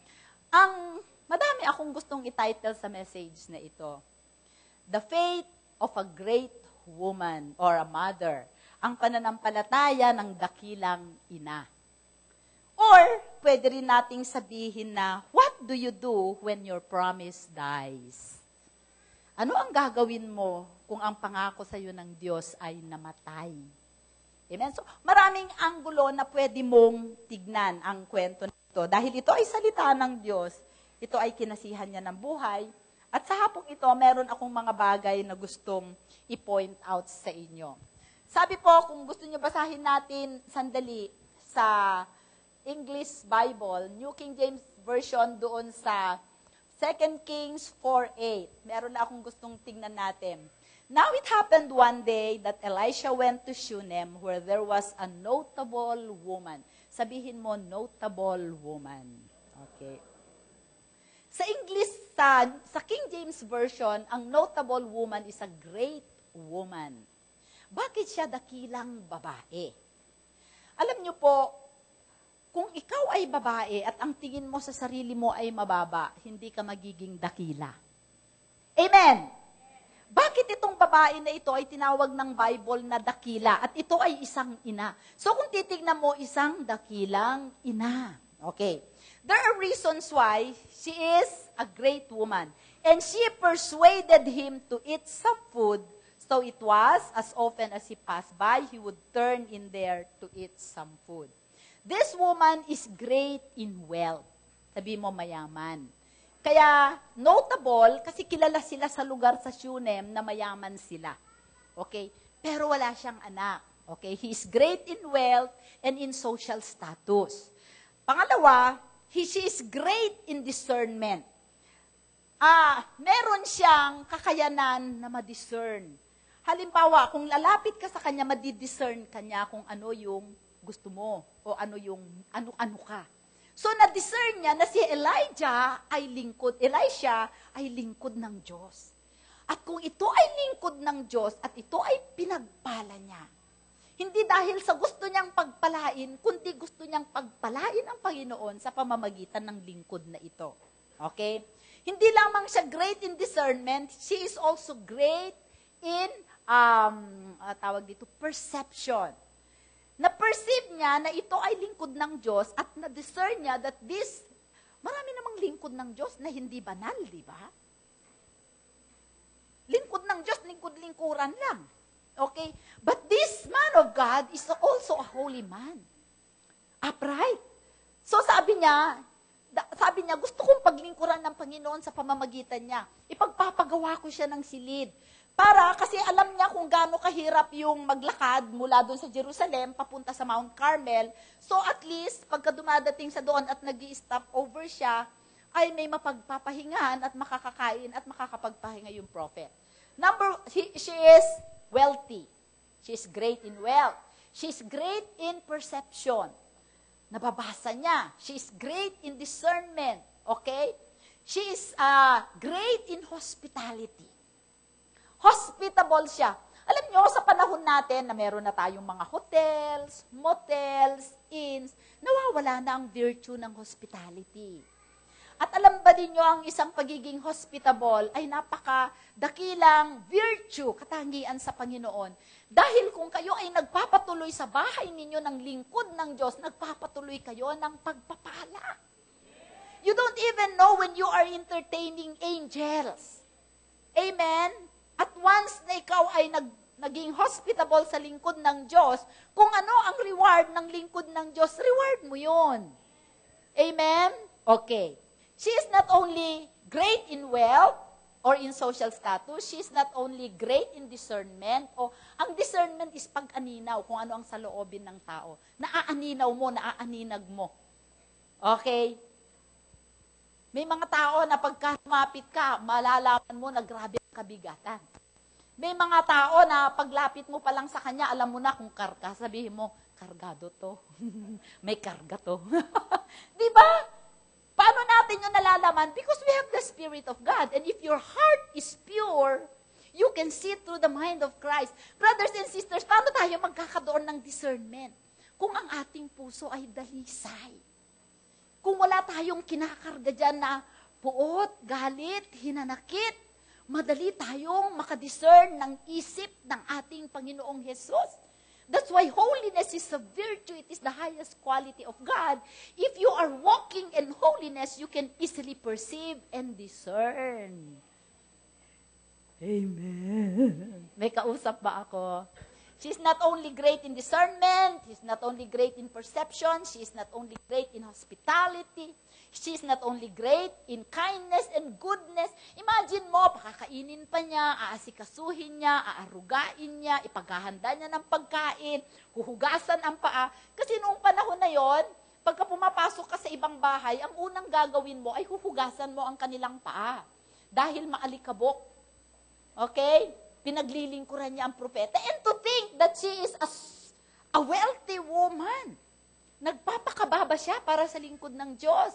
S4: Madami akong gustong i-title sa message na ito. The Faith of a Great Woman or a Mother. Ang pananampalataya ng dakilang ina. Or, pwede rin nating sabihin na, what do you do when your promise dies? Ano ang gagawin mo kung ang pangako sa iyo ng Diyos ay namatay? Amen? So, maraming anggulo na pwede mong tignan ang kwento nito. Dahil ito ay salita ng Diyos, ito ay kinasihan niya ng buhay, at sa hapong ito, meron akong mga bagay na gustong i-point out sa inyo. Sabi po, kung gusto niyo basahin natin sandali, sa English Bible, New King James Version doon sa 2 Kings 4:8. Meron na akong gustong tingnan natin. Now it happened one day that Elisha went to Shunem where there was a notable woman. Sabihin mo, notable woman. Okay. Sa English, sa King James Version, ang notable woman is a great woman. Bakit siya dakilang babae? Alam niyo po, kung ikaw ay babae at ang tingin mo sa sarili mo ay mababa, hindi ka magiging dakila. Amen! Bakit itong babae na ito ay tinawag ng Bible na dakila at ito ay isang ina? So kung titignan mo, isang dakilang ina. Okay. There are reasons why she is a great woman. And she persuaded him to eat some food. So it was, as often as he passed by, he would turn in there to eat some food. This woman is great in wealth. Sabi mo mayaman. Kaya notable kasi kilala sila sa lugar sa Shunem na mayaman sila. Okay? Pero wala siyang anak. Okay? He is great in wealth and in social status. Pangalawa, she is great in discernment. Meron siyang kakayanan na ma-discern. Halimbawa, kung lalapit ka sa kanya, madi-discern kanya kung ano yung gusto mo o ano yung ano ka. So na-discern niya na si Elisha ay lingkod ng Diyos. At kung ito ay lingkod ng Diyos at ito ay pinagpala niya, hindi dahil sa gusto niyang pagpalain, kundi gusto niyang pagpalain ang Panginoon sa pamamagitan ng lingkod na ito. Okay? Hindi lamang siya great in discernment, she is also great in perception. Na-perceive niya na ito ay lingkod ng Diyos at na-discern niya that marami namang lingkod ng Diyos na hindi banal, di ba? Lingkod ng Diyos, lingkod-lingkuran lang. Okay? But this man of God is also a holy man. Upright. So sabi niya, gusto kong paglingkuran ng Panginoon sa pamamagitan niya. Ipagpapagawa ko siya ng silid. Kasi alam niya kung gaano kahirap yung maglakad mula doon sa Jerusalem, papunta sa Mount Carmel. So at least, pagka dumadating sa doon at nag-i-stop over siya, ay may mapagpapahingahan at makakakain at makakapagpahinga yung prophet. She is wealthy. She is great in wealth. She is great in perception. Nababasa niya. She is great in discernment. Okay? She is great in hospitality. Hospitable siya. Alam niyo, sa panahon natin na meron na tayong mga hotels, motels, inns, nawawala na ang virtue ng hospitality. At alam ba ninyo, ang isang pagiging hospitable ay napakadakilang virtue, katangian sa Panginoon. Dahil kung kayo ay nagpapatuloy sa bahay ninyo ng lingkod ng Diyos, nagpapatuloy kayo ng pagpapala. You don't even know when you are entertaining angels. Amen? At once na ikaw ay naging hospitable sa lingkod ng Diyos, kung ano ang reward ng lingkod ng Diyos, reward mo yun. Amen? Okay. She is not only great in wealth or in social status, she is not only great in discernment, ang discernment is pag-aninaw kung ano ang saloobin ng tao. Naaaninag mo. Okay? May mga tao na pagka lumapit ka, malalaman mo na grabe ang kabigatan. May mga tao na paglapit mo pa lang sa kanya, alam mo na kung karga. Sabihin mo, kargado to. May karga to. Di ba? Paano natin yung nalalaman? Because we have the Spirit of God. And if your heart is pure, you can see through the mind of Christ. Brothers and sisters, paano tayo magkakaroon ng discernment? Kung ang ating puso ay dalisay. Kung wala tayong kinakarga dyan na puot, galit, hinanakit, madali tayong makadiscern ng isip ng ating Panginoong Jesus. That's why holiness is a virtue. It is the highest quality of God. If you are walking in holiness, you can easily perceive and discern. Amen. May kausap ba ako? She's not only great in discernment, she's not only great in perception, she is not only great in hospitality, she's not only great in kindness and goodness. Imagine mo, pakakainin pa niya, aasikasuhin niya, aarugain niya, ipaghahanda niya ng pagkain, huhugasan ang paa. Kasi noong panahon na yon, pagka pumapasok ka sa ibang bahay, ang unang gagawin mo ay huhugasan mo ang kanilang paa. Dahil maalikabok. Okay? Pinaglilingkuran niya ang propeta. And to think that she is a wealthy woman. Nagpapakababa siya para sa lingkod ng Diyos.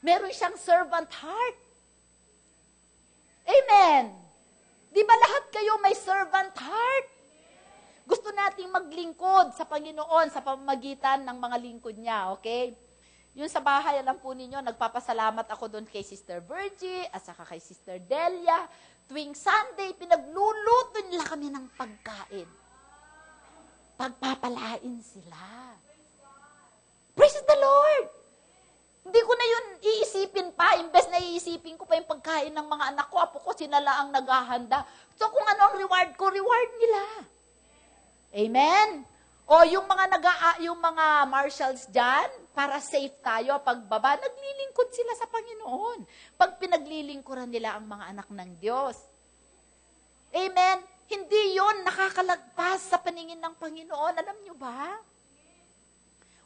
S4: Meron siyang servant heart. Amen. Di ba lahat kayo may servant heart? Gusto nating maglingkod sa Panginoon sa pamamagitan ng mga lingkod niya, okay? Yun sa bahay, alam po ninyo, nagpapasalamat ako doon kay Sister Virgie at saka kay Sister Delia. Tuwing Sunday, pinagluluto nila kami ng pagkain. Pagpapalain sila. Praise the Lord! Hindi ko na yun iisipin pa. Imbes na iisipin ko pa yung pagkain ng mga anak ko, apo ko, sinala ang naghahanda. So kung ano ang reward ko, reward nila. Amen? O yung mga marshals dyan, para safe tayo, pagbaba, naglilingkod sila sa Panginoon. Pag pinaglilingkuran nila ang mga anak ng Diyos. Amen? Hindi yon nakakalagpas sa paningin ng Panginoon. Alam nyo ba?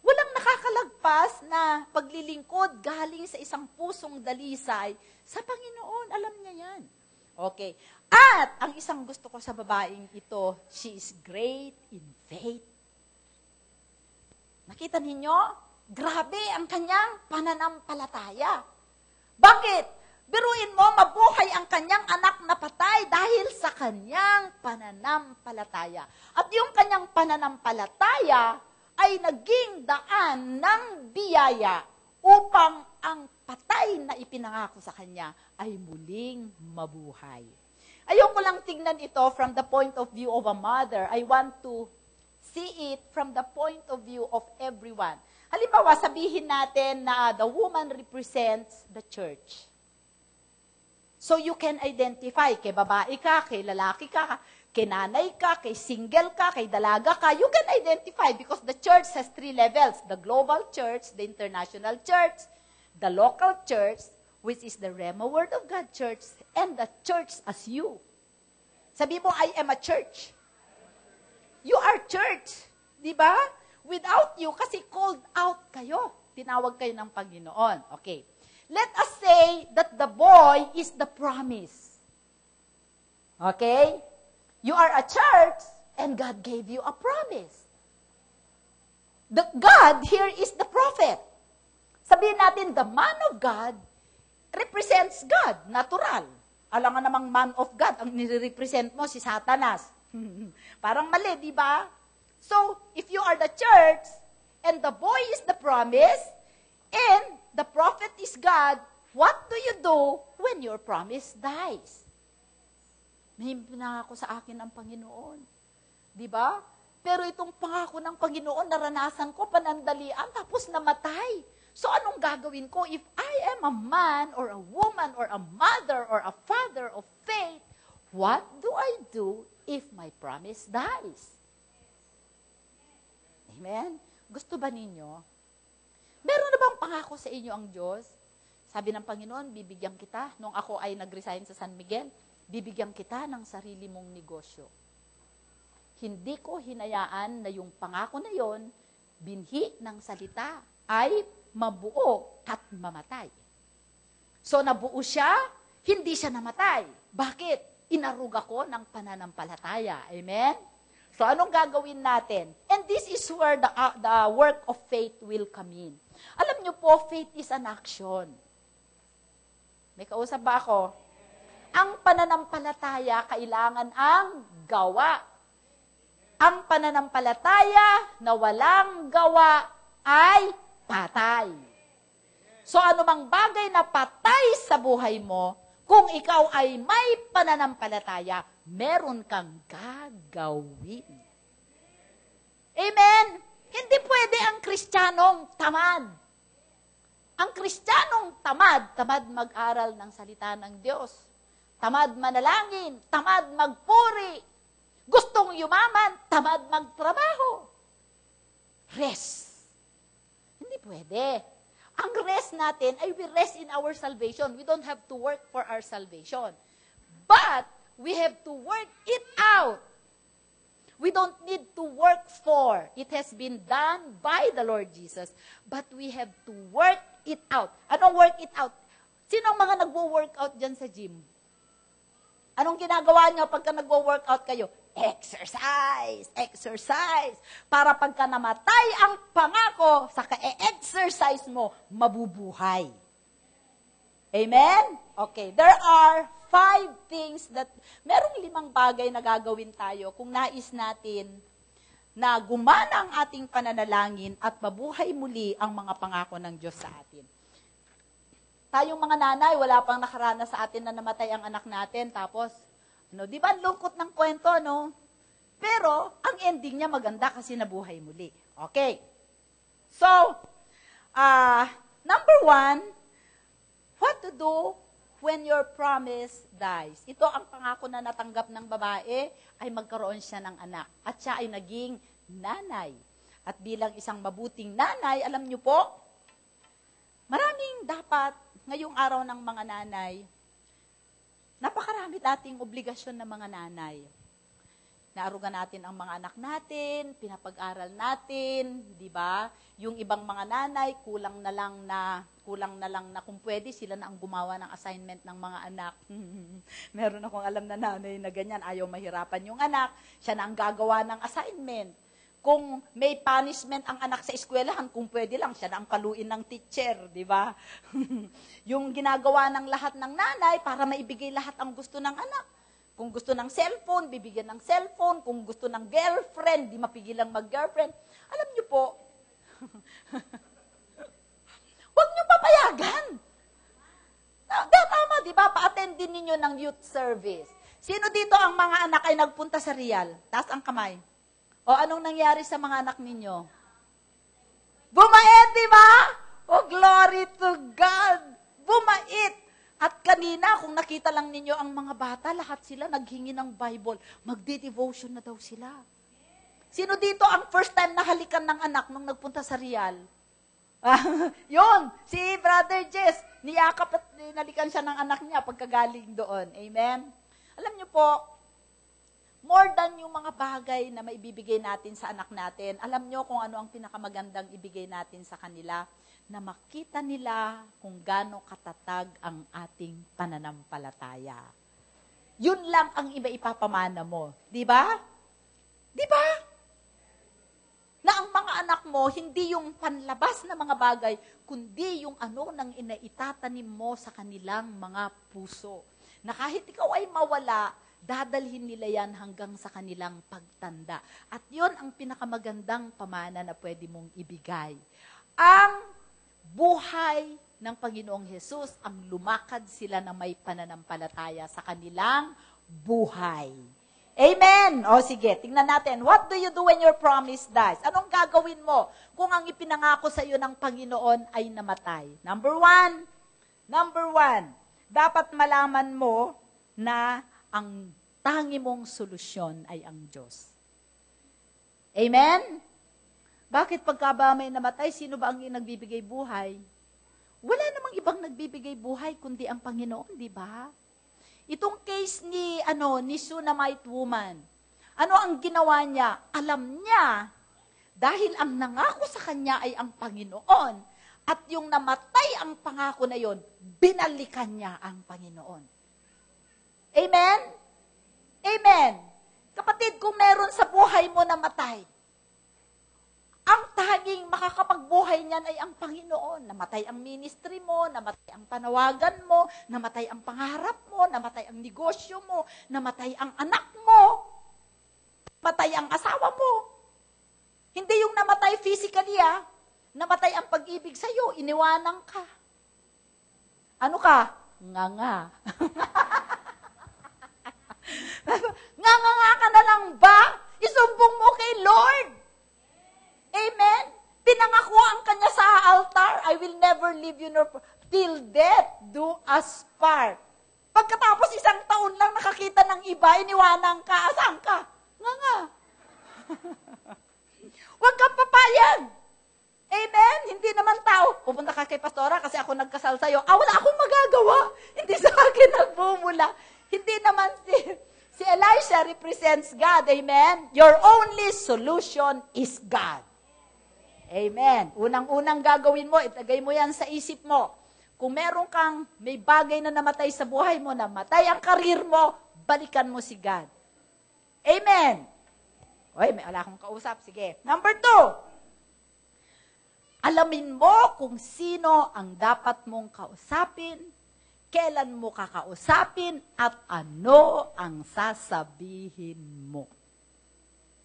S4: Walang nakakalagpas na paglilingkod galing sa isang pusong dalisay sa Panginoon. Alam niya yan. Okay. At ang isang gusto ko sa babaeng ito, she is great in faith. Nakita ninyo? Grabe ang kanyang pananampalataya. Bakit? Biruin mo, mabuhay ang kanyang anak na patay dahil sa kanyang pananampalataya. At yung kanyang pananampalataya ay naging daan ng biyaya upang ang patay na ipinangako sa kanya ay muling mabuhay. Ayoko lang tignan ito from the point of view of a mother. I want to see it from the point of view of everyone. Halimbawa, sabihin natin na the woman represents the church. So you can identify, kay babae ka, kay lalaki ka, kay nanay ka, kay single ka, kay dalaga ka. You can identify because the church has 3 levels. The global church, the international church, the local church, which is the Rhema Word of God church, and the church as you. Sabi mo, I am a church. You are church. Di ba? Without you, kasi called out kayo. Tinawag kayo ng Panginoon. Okay. Let us say that the boy is the promise. Okay? You are a church, and God gave you a promise. The God here is the prophet. Sabihin natin, the man of God represents God, natural. Alam nga namang man of God, ang nire-represent mo si Satanas. Parang mali, di ba? So, if you are the church, and the boy is the promise, and the prophet is God, what do you do when your promise dies? May pinangako sa akin ang Panginoon. Di ba? Pero itong pangako ng Panginoon, naranasan ko, panandalian, tapos namatay. So, anong gagawin ko? If I am a man, or a woman, or a mother, or a father of faith, what do I do if my promise dies? Amen? Gusto ba ninyo? Meron na bang pangako sa inyo ang Diyos? Sabi ng Panginoon, bibigyan kita. Nung ako ay nag-resign sa San Miguel, bibigyan kita ng sarili mong negosyo. Hindi ko hinayaan na yung pangako na yon, binhi ng salita, ay mabuo at mamatay. So nabuo siya, hindi siya namatay. Bakit? Inaruga ko ng pananampalataya. Amen? So, anong gagawin natin? And this is where the work of faith will come in. Alam niyo po, faith is an action. May kausap ba ako? Ang pananampalataya, kailangan ang gawa. Ang pananampalataya na walang gawa ay patay. So, anumang bagay na patay sa buhay mo, kung ikaw ay may pananampalataya, meron kang gagawin. Amen? Hindi pwede ang Kristiyanong tamad. Ang Kristiyanong tamad mag-aral ng salita ng Diyos. Tamad manalangin, tamad magpuri. Gustong yumaman, tamad magtrabaho. Rest. Hindi pwede. Ang rest natin ay we rest in our salvation. We don't have to work for our salvation. But we have to work it out. We don't need to work for. It has been done by the Lord Jesus. But we have to work it out. Anong work it out? Sino ang mga nagwo-workout dyan sa gym? Anong ginagawa niyo pagka nagwo-workout kayo? Exercise! Exercise! Para pagka namatay ang pangako, sa ka-exercise mo, mabubuhay. Amen? Okay, there are 5 things that, merong 5 bagay na gagawin tayo kung nais natin na gumana ang ating pananalangin at mabuhay muli ang mga pangako ng Diyos sa atin. Tayong mga nanay, wala pang nakaranas sa atin na namatay ang anak natin, tapos, di ba, lungkot ng kwento, no? Pero, ang ending niya maganda kasi nabuhay muli. Okay. So, number 1, what to do when your promise dies? Ito ang pangako na natanggap ng babae, ay magkaroon siya ng anak. At siya ay naging nanay. At bilang isang mabuting nanay, alam niyo po, maraming dapat ngayong araw ng mga nanay, napakarami dating obligasyon ng mga nanay. Naarugan natin ang mga anak natin, pinapag-aral natin, di ba? Yung ibang mga nanay, kulang na lang na kung pwede, sila na ang gumawa ng assignment ng mga anak. Meron akong alam na nanay na ganyan, ayaw mahirapan yung anak, siya na ang gagawa ng assignment. Kung may punishment ang anak sa eskwelahan, kung pwede lang, siya na ang kaluin ng teacher, di ba? Yung ginagawa ng lahat ng nanay para maibigay lahat ang gusto ng anak. Kung gusto ng cellphone, bibigyan ng cellphone. Kung gusto ng girlfriend, di mapigilang mag-girlfriend. Alam niyo po, huwag niyo papayagan. Tama, di ba? Pa-attend din ninyo ng youth service. Sino dito ang mga anak ay nagpunta sa Real? Taas ang kamay. O anong nangyari sa mga anak ninyo? Bumait, di ba? Oh, glory to God! Bumait! At kanina, kung nakita lang ninyo ang mga bata, lahat sila naghingi ng Bible. Magde-devotion na daw sila. Sino dito ang first time na halikan ng anak nung nagpunta sa Real? Yun, si Brother Jess. Niyakap at nalikan siya ng anak niya pagkagaling doon. Amen? Alam niyo po, more than yung mga bagay na maibibigay natin sa anak natin, alam nyo kung ano ang pinakamagandang ibigay natin sa kanila, na makita nila kung gaano katatag ang ating pananampalataya. Yun lang ang iba ipapamana mo. Di ba? Di ba? Na ang mga anak mo, hindi yung panlabas na mga bagay, kundi yung ano nang inaitatanim mo sa kanilang mga puso. Na kahit ikaw ay mawala, dadalhin nila yan hanggang sa kanilang pagtanda. At yon ang pinakamagandang pamana na pwede mong ibigay. Ang buhay ng Panginoong Hesus ang lumakad sila na may pananampalataya sa kanilang buhay. Amen! O sige, tingnan natin. What do you do when your promise dies? Anong gagawin mo kung ang ipinangako sa iyo ng Panginoon ay namatay? Number one, dapat malaman mo na ang tangi mong solusyon ay ang Diyos. Amen? Bakit pagka ba may namatay, sino ba ang nagbibigay buhay? Wala namang ibang nagbibigay buhay kundi ang Panginoon, di ba? Itong case ni Shunammite woman, ano ang ginawa niya? Alam niya, dahil ang nangako sa kanya ay ang Panginoon, at yung namatay ang pangako na yon, binalikan niya ang Panginoon. Amen? Amen. Kapatid, kung meron sa buhay mo namatay, ang tanging makakapagbuhay niyan ay ang Panginoon. Namatay ang ministry mo, namatay ang panawagan mo, namatay ang pangarap mo, namatay ang negosyo mo, namatay ang anak mo, namatay ang asawa mo. Hindi yung namatay physically, namatay ang pag-ibig sa'yo, iniwanan ka. Ano ka? Nga. Nga ka na lang ba? Isumbong mo kay Lord. Amen? Pinangakuan ka niya sa altar, I will never leave you nor till death do us part. Pagkatapos 1 taon lang nakakita ng iba, iniwanan ka, asan ka? nga. Huwag kang papayag. Amen? Hindi naman tao. Pupunta ka kay pastora kasi ako nagkasal sa'yo. Wala akong magagawa. Hindi sa akin nagmumula. Hindi naman si Elisha represents God. Amen? Your only solution is God. Amen. Unang-unang gagawin mo, itagay mo yan sa isip mo. Kung meron kang may bagay na namatay sa buhay mo, namatay ang karir mo, balikan mo si God. Amen. Oy, may ala akong kausap. Sige. Number 2. Alamin mo kung sino ang dapat mong kausapin, kailan mo kakausapin, at ano ang sasabihin mo.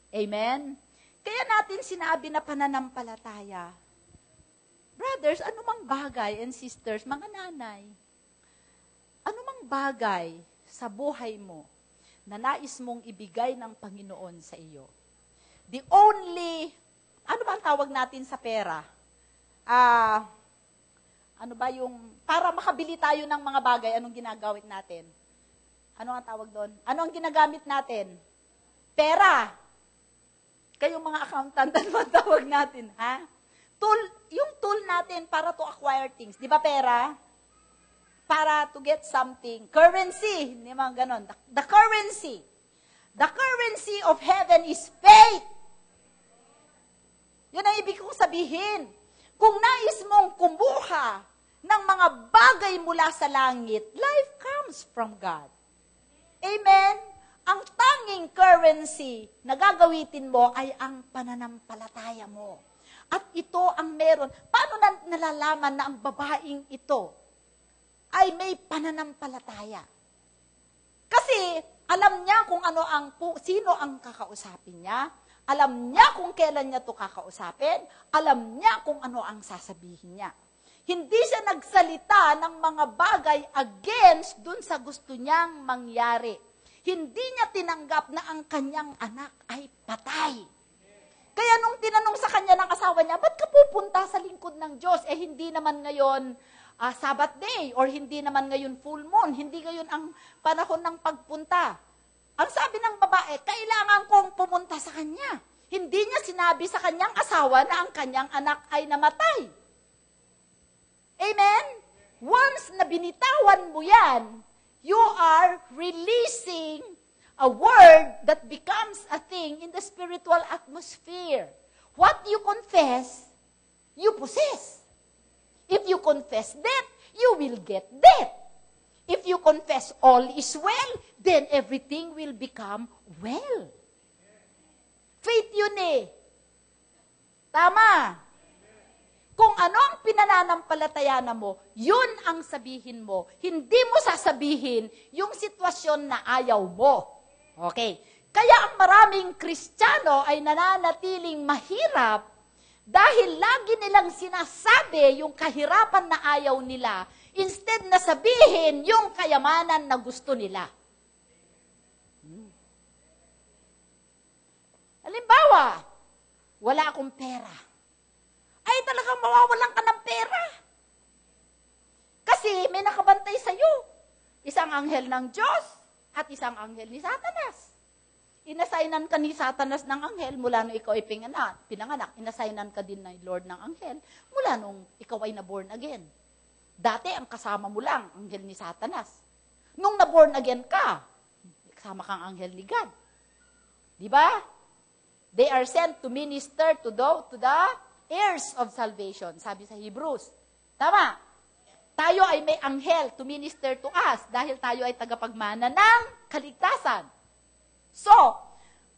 S4: Amen? Kaya natin sinabi na pananampalataya. Brothers, anumang bagay, and sisters, mga nanay, anumang bagay sa buhay mo na nais mong ibigay ng Panginoon sa iyo. The only, ano ba ang tawag natin sa pera? Ano ba yung, para makabili tayo ng mga bagay, anong ginagawit natin? Ano ang tawag doon? Ano ang ginagamit natin? Pera. Kayong mga accountant, ano ang tawag natin? Ha? Tool, yung tool natin para to acquire things. Di ba pera? Para to get something. Currency. Hindi mga ganon. The currency. The currency of heaven is faith. Yun ang ibig kong sabihin. Kung nais mong kumuha ng mga bagay mula sa langit, life comes from God. Amen? Ang tanging currency na gagawitin mo ay ang pananampalataya mo. At ito ang meron. Paano nalalaman na ang babaeng ito ay may pananampalataya? Kasi alam niya kung sino ang kakausapin niya. Alam niya kung kailan niya ito kakausapin. Alam niya kung ano ang sasabihin niya. Hindi siya nagsalita ng mga bagay against dun sa gusto niyang mangyari. Hindi niya tinanggap na ang kanyang anak ay patay. Kaya nung tinanong sa kanya ng asawa niya, ba't ka pupunta sa lingkod ng Diyos? Hindi naman ngayon Sabbath day or hindi naman ngayon full moon. Hindi ngayon ang panahon ng pagpunta. Ang sabi ng babae, kailangan kong pumunta sa kanya. Hindi niya sinabi sa kanyang asawa na ang kanyang anak ay namatay. Amen? Once na binitawan mo yan, you are releasing a word that becomes a thing in the spiritual atmosphere. What you confess, you possess. If you confess death, you will get death. If you confess all is well, then everything will become well. Faith yun eh. Tama. Kung ano ang pinananampalatayanan mo, yun ang sabihin mo. Hindi mo sasabihin yung sitwasyon na ayaw mo. Okay. Kaya ang maraming Kristiyano ay nananatiling mahirap dahil lagi nilang sinasabi yung kahirapan na ayaw nila instead na sabihin yung kayamanan na gusto nila. Halimbawa, wala akong pera. Ay talagang mawawalan ka ng pera. Kasi may nakabantay sa'yo. Isang anghel ng Diyos at isang anghel ni Satanas. Inassignan ka ni Satanas ng anghel mula nung ikaw ay pinanganak. Inassignan ka din ng Lord ng anghel mula nung ikaw ay naborn again. Dati ang kasama mo lang, anghel ni Satanas. Nung naborn again ka, kasama kang anghel ni God. Di ba? They are sent to minister to the heirs of salvation, sabi sa Hebrews. Tama. Tayo ay may anghel to minister to us dahil tayo ay tagapagmana ng kaligtasan. So,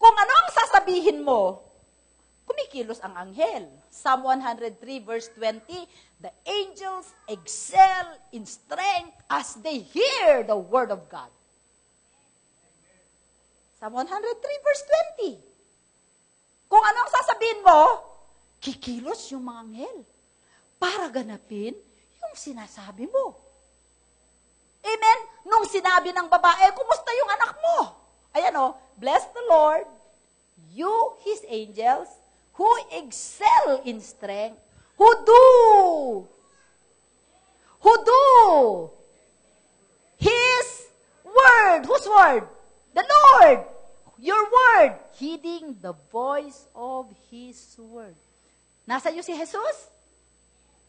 S4: kung ano ang sasabihin mo, kumikilos ang anghel. Psalm 103 verse 20, the angels excel in strength as they hear the word of God. Psalm 103 verse 20. Kung ano ang sasabihin mo, kikilos yung mga anghel para ganapin yung sinasabi mo. Amen? Nung sinabi ng babae, kumusta yung anak mo? Ayan o, bless the Lord, you, His angels, who excel in strength, who do His word. Whose word? The Lord. Your word. heeding the voice of His word. Nasa iyo si Jesus?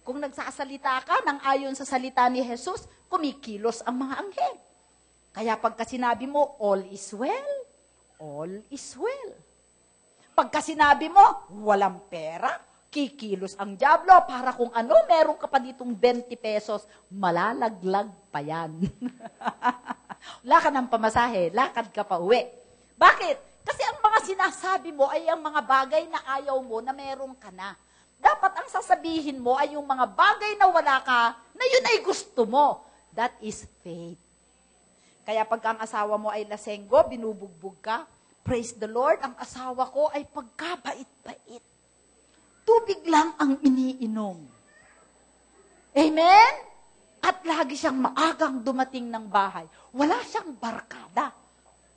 S4: Kung nagsasalita ka nang ayon sa salita ni Jesus, kumikilos ang mga anghel. Kaya pagka sinabi mo, all is well, all is well. Pagka sinabi mo, walang pera, kikilos ang dyablo para kung ano, meron ka pa ditong 20 pesos, malalaglag pa yan. Wala ka ng pamasahe, lakad ka pa uwi. Bakit? Kasi ang mga sinasabi mo ay ang mga bagay na ayaw mo na meron ka na. Dapat ang sasabihin mo ay yung mga bagay na wala ka, na yun ay gusto mo. That is faith. Kaya pag ang asawa mo ay lasenggo, binubugbog ka, praise the Lord, ang asawa ko ay pagkabait-bait. Tubig lang ang iniinom. Amen? At lagi siyang maagang dumating ng bahay. Wala siyang barkada.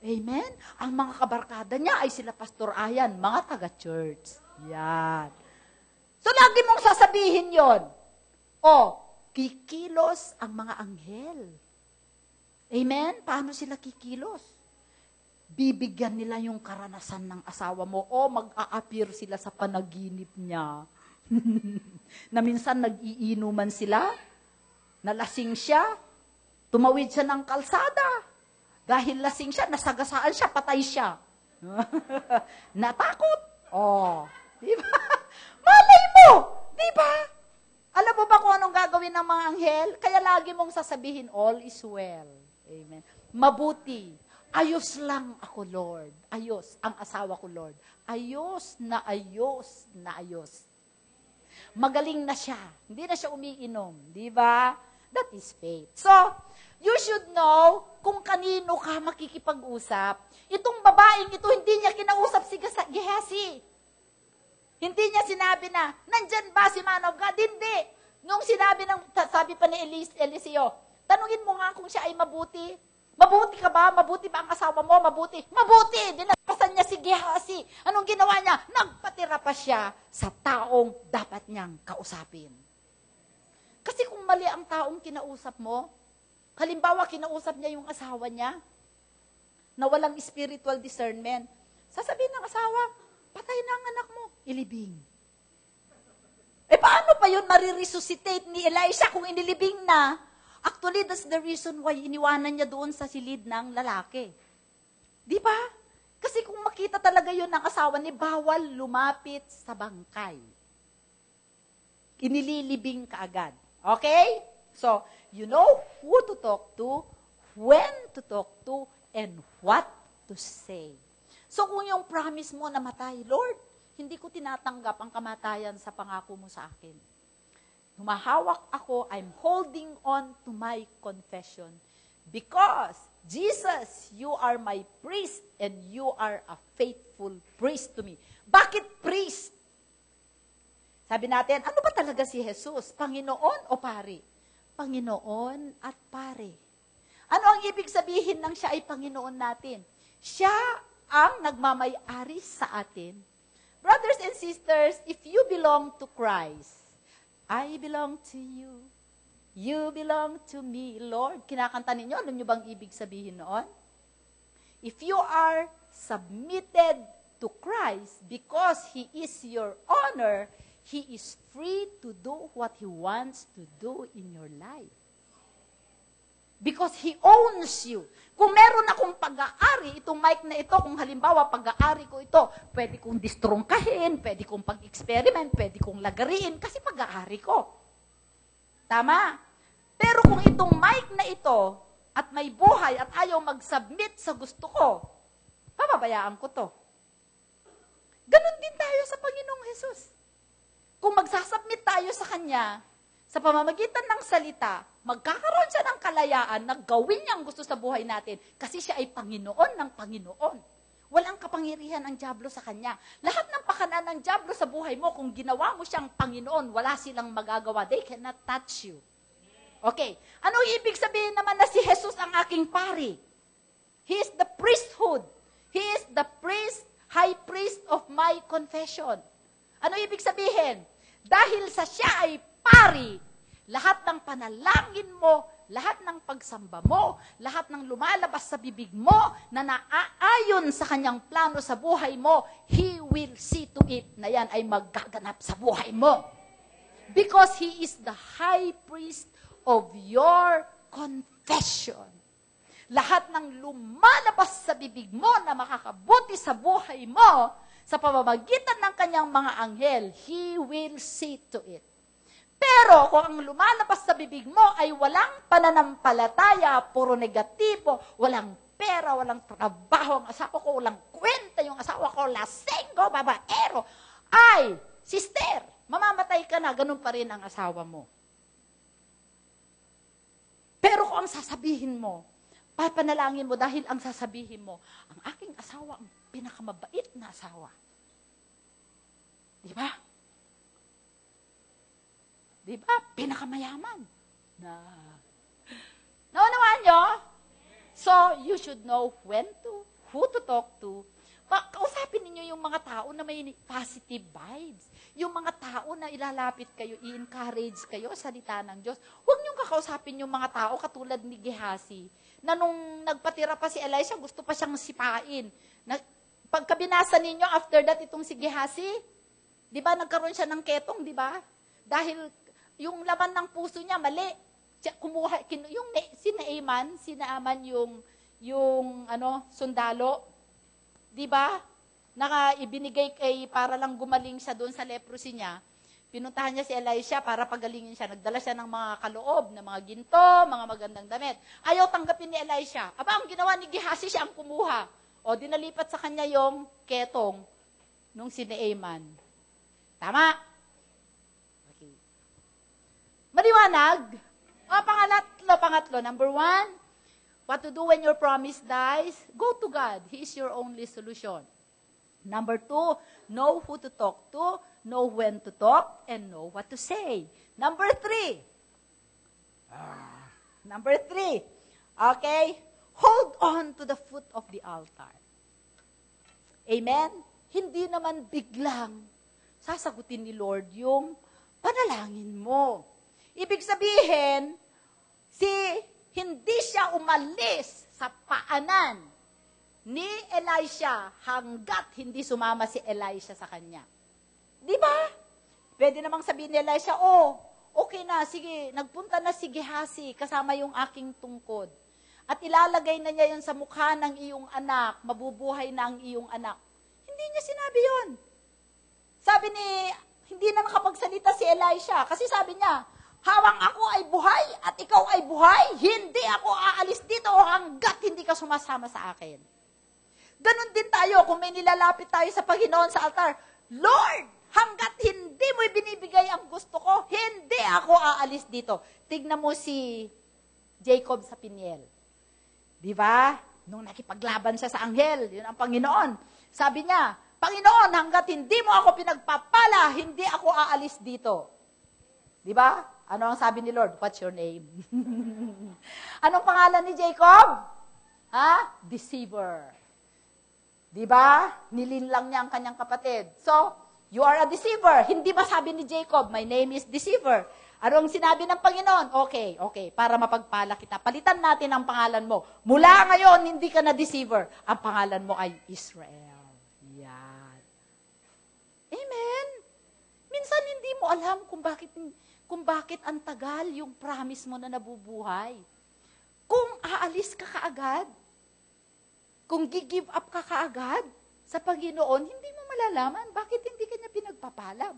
S4: Amen? Ang mga kabarkada niya ay sila Pastor Ayan, mga taga-church. Yan. So, lagi mong sasabihin yon. O, kikilos ang mga anghel. Amen? Paano sila kikilos? Bibigyan nila yung karanasan ng asawa mo o mag-a-appear sila sa panaginip niya. Na minsan nag-iinuman sila, nalasing siya, tumawid siya ng kalsada. Dahil lasing siya, nasagasaan siya, patay siya. Natakot. Oh, di ba? Malay mo! Di ba? Alam mo ba kung anong gagawin ng mga anghel? Kaya lagi mong sasabihin, all is well. Amen. Mabuti. Ayos lang ako, Lord. Ayos. Ang asawa ko, Lord. Ayos na ayos na ayos. Magaling na siya. Hindi na siya umiinom. Di ba? That is faith. So, you should know kung kanino ka makikipag-usap. Itong babaeng ito, hindi niya kinausap si Gehazi. Hindi niya sinabi na, nandyan ba si man of God? Hindi. Nung sinabi sabi pa ni Eliseo, tanungin mo nga kung siya ay mabuti. Mabuti ka ba? Mabuti ba ang asawa mo? Mabuti. Mabuti! Dinalasan niya si Gehazi. Anong ginawa niya? Nagpatira pa siya sa taong dapat niyang kausapin. Kasi kung mali ang taong kinausap mo, halimbawa kinausap niya yung asawa niya, na walang spiritual discernment, sasabihin ng asawa, patay na ang anak mo, ilibing. Eh paano pa yun mariresuscitate ni Elisha kung inilibing na? Actually, that's the reason why iniwanan niya doon sa silid ng lalaki. Di ba? Kasi kung makita talaga yun ng asawa ni, bawal lumapit sa bangkay. Inililibing ka agad. Okay? So, you know who to talk to, when to talk to, and what to say. So, kung yung promise mo na matay, Lord, hindi ko tinatanggap ang kamatayan sa pangako mo sa akin. Humahawak ako, I'm holding on to my confession. Because, Jesus, you are my priest and you are a faithful priest to me. Bakit priest? Sabi natin, ano ba talaga si Jesus? Panginoon o pari? Panginoon at pari. Ano ang ibig sabihin ng siya ay Panginoon natin? Siya ang nagmamay-ari sa atin. Brothers and sisters, if you belong to Christ, I belong to you. You belong to me, Lord. Kinakanta ninyo, alam nyo bang ibig sabihin noon? If you are submitted to Christ because He is your honor, He is free to do what He wants to do in your life. Because He owns you. Kung meron akong pag-aari, itong mic na ito, kung halimbawa pag-aari ko ito, pwede kong distrongkahin, pwede kong pag-experiment, pwede kong lagariin, kasi pag-aari ko. Tama? Pero kung itong mic na ito, at may buhay, at ayaw mag-submit sa gusto ko, pababayaan ko to. Ganon din tayo sa Panginoong Hesus. Kung magsasubmit tayo sa Kanya, sa pamamagitan ng salita, magkakaroon siya ng kalayaan na gawin niya ang gusto sa buhay natin kasi siya ay Panginoon ng Panginoon. Walang kapangyarihan ang dyablo sa Kanya. Lahat ng pakanan ng dyablo sa buhay mo, kung ginawa mo siyang Panginoon, wala silang magagawa. They cannot touch you. Okay. Ano ibig sabihin naman na si Jesus ang aking pari? He is the priesthood. He is the high priest of my confession. Ano ibig sabihin? Dahil sa siya ay pari, lahat ng panalangin mo, lahat ng pagsamba mo, lahat ng lumalabas sa bibig mo na naaayon sa kanyang plano sa buhay mo, He will see to it na yan ay maggaganap sa buhay mo. Because He is the high priest of your confession. Lahat ng lumalabas sa bibig mo na makakabuti sa buhay mo, sa pamamagitan ng kanyang mga anghel, He will see to it. Pero kung ang lumalabas sa bibig mo ay walang pananampalataya, puro negatibo, walang pera, walang trabaho, ang asawa ko, walang kwenta, yung asawa ko, lasenggo, babaero, ay, sister, mamamatay ka na, ganun pa rin ang asawa mo. Pero kung ang sasabihin mo, papanalangin mo dahil ang sasabihin mo, ang aking asawa, ang pinakamabait na asawa. Di ba? Di ba? Pinakamayaman. Naunawaan nyo? So, you should know who to talk to. Kausapin ninyo yung mga tao na may positive vibes. Yung mga tao na ilalapit kayo, i-encourage kayo sa salita ng Diyos. Huwag niyong kakausapin yung mga tao katulad ni Gehazi, na nung nagpatira pa si Elisha, gusto pa siyang sipain. Pagka binasa ninyo, after that, itong si Gehazi, di ba, nagkaroon siya ng ketong, di ba? Dahil yung laman ng puso niya, mali. Kumuha, si Naaman yung sundalo, di ba? Ibinigay para lang gumaling siya doon sa leprosy niya. Pinuntahan niya si Elisha para pagalingin siya. Nagdala siya ng mga kaloob, ng mga ginto, mga magandang damit. Ayaw tanggapin ni Elisha. Aba, ang ginawa ni Gehazi, siya ang kumuha. O, dinalipat sa kanya yung ketong nung si Naaman. Tama? Okay. Maliwanag? O, pangatlo. Number 1, what to do when your promise dies? Go to God. He is your only solution. Number 2, know who to talk to, know when to talk, and know what to say. Number 3, okay, hold on to the foot of the altar. Amen? Hindi naman biglang sasagutin ni Lord yung panalangin mo. Ibig sabihin, hindi siya umalis sa paanan ni Elisha hanggat hindi sumama si Elisha sa kanya. Di ba? Pwede namang sabihin ni Elisha, okay na, sige, nagpunta na si Gehazi kasama yung aking tungkod. At ilalagay na niya yun sa mukha ng iyong anak, mabubuhay na ang iyong anak. Hindi niya sinabi yun. Hindi na nakapagsalita si Elisha kasi sabi niya, hawang ako ay buhay at ikaw ay buhay, hindi ako aalis dito hanggat hindi ka sumasama sa akin. Ganon din tayo kung may nilalapit tayo sa Panginoon sa altar. Lord, hanggat hindi mo ibinibigay ang gusto ko, hindi ako aalis dito. Tignan mo si Jacob sa Peniel. Di ba? Nung nakipaglaban siya sa anghel, yun ang Panginoon. Sabi niya, Panginoon, hanggat hindi mo ako pinagpapala, hindi ako aalis dito. Di ba? Ano ang sabi ni Lord? What's your name? Anong pangalan ni Jacob? Deceiver. Di ba? Nilinlang niya ang kanyang kapatid. So, you are a deceiver. Hindi ba sabi ni Jacob, my name is deceiver? Anong sinabi ng Panginoon? Okay, para mapagpala kita. Palitan natin ang pangalan mo. Mula ngayon, hindi ka na deceiver. Ang pangalan mo ay Israel. Yan. Amen? Minsan hindi mo alam kung bakit ang tagal yung promise mo na nabubuhay. Kung aalis ka kaagad, kung gi-give up ka kaagad sa Panginoon, hindi mo malalaman bakit hindi ka niya pinagpapala.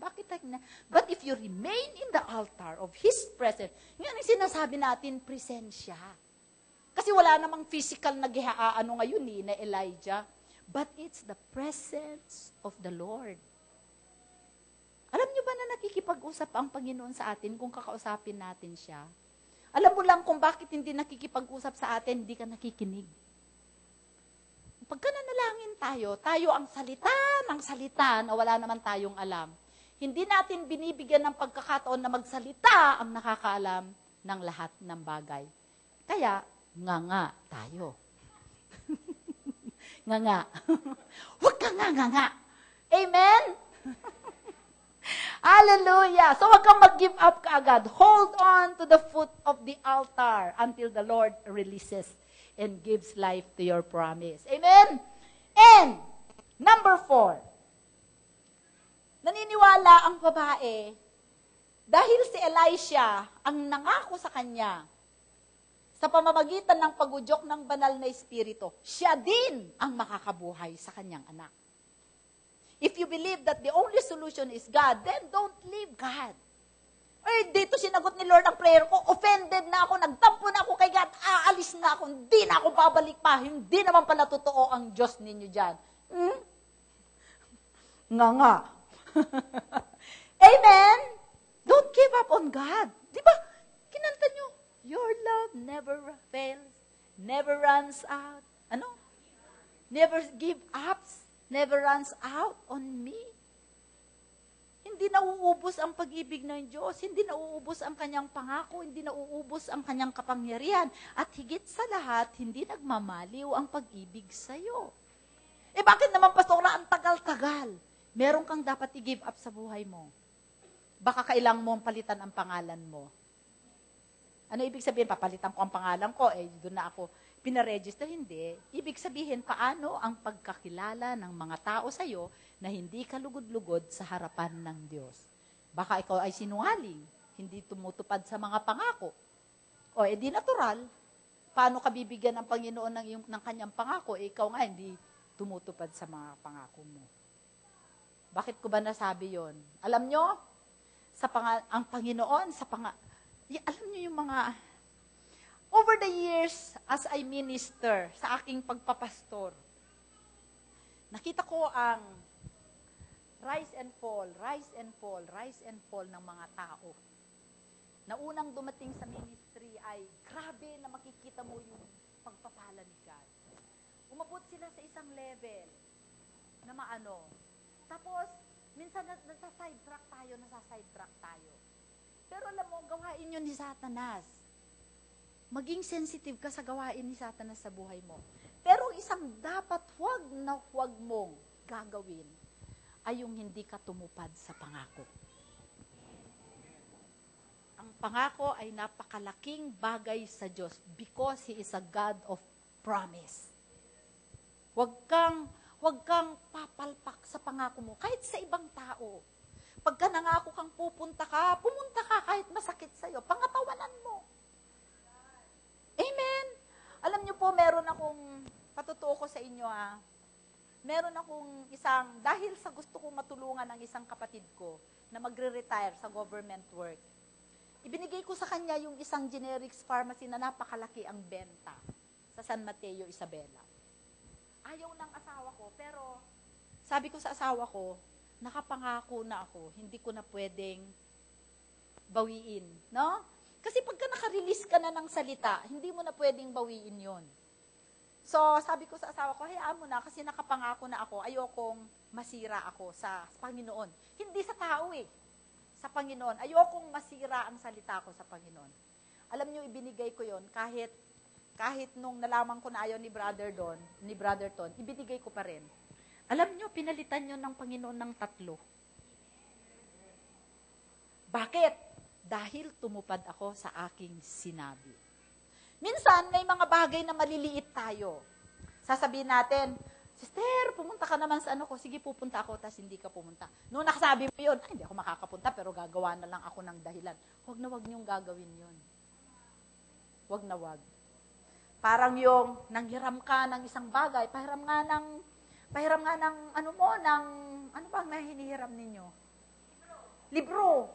S4: But if you remain in the altar of His presence, yun ang sinasabi natin, presensya. Kasi wala namang physical na ngayon na Elijah, but it's the presence of the Lord. Alam niyo ba na nakikipag-usap ang Panginoon sa atin kung kakausapin natin siya? Alam mo lang kung bakit hindi nakikipag-usap sa atin, hindi ka nakikinig. Pagka nanalangin tayo ang salita na wala naman tayong alam. Hindi natin binibigyan ng pagkakataon na magsalita ang nakakaalam ng lahat ng bagay. Kaya, nga tayo. Nga. Huwag ka nga. Amen? Hallelujah! So wag kang mag-give up kaagad. Hold on to the foot of the altar until the Lord releases and gives life to your promise. Amen? And, number 4, naniniwala ang babae dahil si Elisha ang nangako sa kanya sa pamamagitan ng pagudyok ng banal na espiritu, siya din ang makakabuhay sa kanyang anak. If you believe that the only solution is God, then don't leave God. Ay, dito sinagot ni Lord ang prayer ko, offended na ako, nagtampo na ako kay God, aalis na ako, hindi na ako babalik pa, hindi naman pala totoo ang Diyos ninyo dyan. Nga. Amen? Don't give up on God. Di ba? Kinanta nyo, your love never fails, never runs out. Ano? Never give up, never runs out on me. Hindi nauubos ang pag-ibig ng Diyos, hindi nauubos ang kanyang pangako, hindi nauubos ang kanyang kapangyarihan, at higit sa lahat, hindi nagmamaliw ang pag-ibig sa'yo. Eh bakit naman, pastora, ang tagal-tagal? Meron kang dapat i-give up sa buhay mo. Baka kailangan mo palitan ang pangalan mo. Ano ibig sabihin? Papalitan ko ang pangalan ko, doon na ako pinaregister, hindi. Ibig sabihin, paano ang pagkakilala ng mga tao sa'yo na hindi ka lugod-lugod sa harapan ng Diyos? Baka ikaw ay sinungaling, hindi tumutupad sa mga pangako. O, di natural. Paano ka bibigyan ng Panginoon ng kanyang pangako? Ikaw nga hindi tumutupad sa mga pangako mo. Bakit ko ba nasabi yon? Alam nyo, ang Panginoon, alam nyo yung mga, over the years, as I minister sa aking pagpapastor, nakita ko ang rise and fall ng mga tao. Na unang dumating sa ministry ay, grabe na makikita mo yung pagpapala ni God. Umabot sila sa isang level na maano. Tapos, minsan nasa-sidetrack tayo. Pero alam mo, gawain yun ni Satanas. Maging sensitive ka sa gawain ni Satanas sa buhay mo. Pero isang dapat huwag mong gagawin ay yung hindi ka tumupad sa pangako. Ang pangako ay napakalaking bagay sa Diyos because He is a God of promise. Huwag kang papalpak sa pangako mo, kahit sa ibang tao. Pagka nangako kang pumunta ka kahit masakit sa'yo, pangatawanan mo. Amen? Alam niyo po, meron akong, patutuo ko sa inyo meron akong dahil sa gusto kong matulungan ng isang kapatid ko na magre-retire sa government work, ibinigay ko sa kanya yung isang generics pharmacy na napakalaki ang benta sa San Mateo, Isabela. Ayaw ng asawa ko, pero sabi ko sa asawa ko, nakapangako na ako, hindi ko na pwedeng bawiin, no? Kasi pagka naka-release ka na ng salita, hindi mo na pwedeng bawiin yon. So, sabi ko sa asawa ko, hayaan mo na, kasi nakapangako na ako, ayokong masira ako sa Panginoon. Hindi sa tao sa Panginoon. Ayokong masira ang salita ko sa Panginoon. Alam niyo, ibinigay ko yon kahit nung nalaman ko na ayaw ni Brother Ton, ibinigay ko pa rin. Alam niyo, pinalitan niyo ng Panginoon ng 3. Bakit? Dahil tumupad ako sa aking sinabi. Minsan, may mga bagay na maliliit tayo. Sasabihin natin, Sister, pumunta ka naman sa ko. Sige, pupunta ako, tas hindi ka pumunta. Noong nakasabi mo yun, hindi ako makakapunta, pero gagawa na lang ako ng dahilan. Huwag na huwag niyong gagawin yun. Huwag na huwag. Parang yung nanghiram ka ng isang bagay, pahiram nga ng ano bang may hinihiram ninyo? Libro.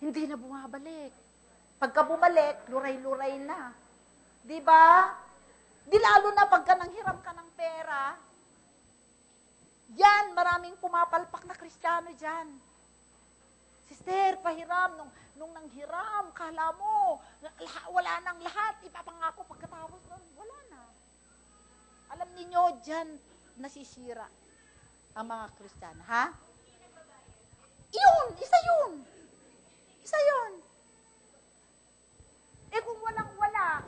S4: Hindi na bumabalik. Pagka bumalik, luray-luray na. Di ba? Di lalo na pagka nanghiram ka ng pera, yan, maraming pumapalpak na Kristiyano dyan. Sister, pahiram. Nung nanghiram, kala mo, wala nang lahat. Ipapangako pagkatapos nun, wala na. Alam niyo dyan, nasisira ang mga Kristiyano. Ha? Isa yun. Eh kung walang-wala,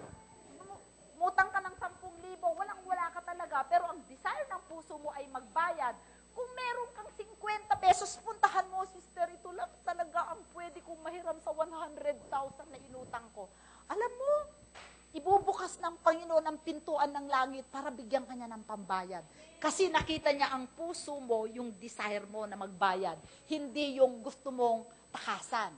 S4: mutang ka ng 10,000, walang-wala ka talaga, pero ang desire ng puso mo ay magbayad. Kung meron kang 50 pesos, puntahan mo, sister, ito lang pinatutukan ng langit para bigyan ka niya ng pambayad. Kasi nakita niya ang puso mo, yung desire mo na magbayad. Hindi yung gusto mong takasan.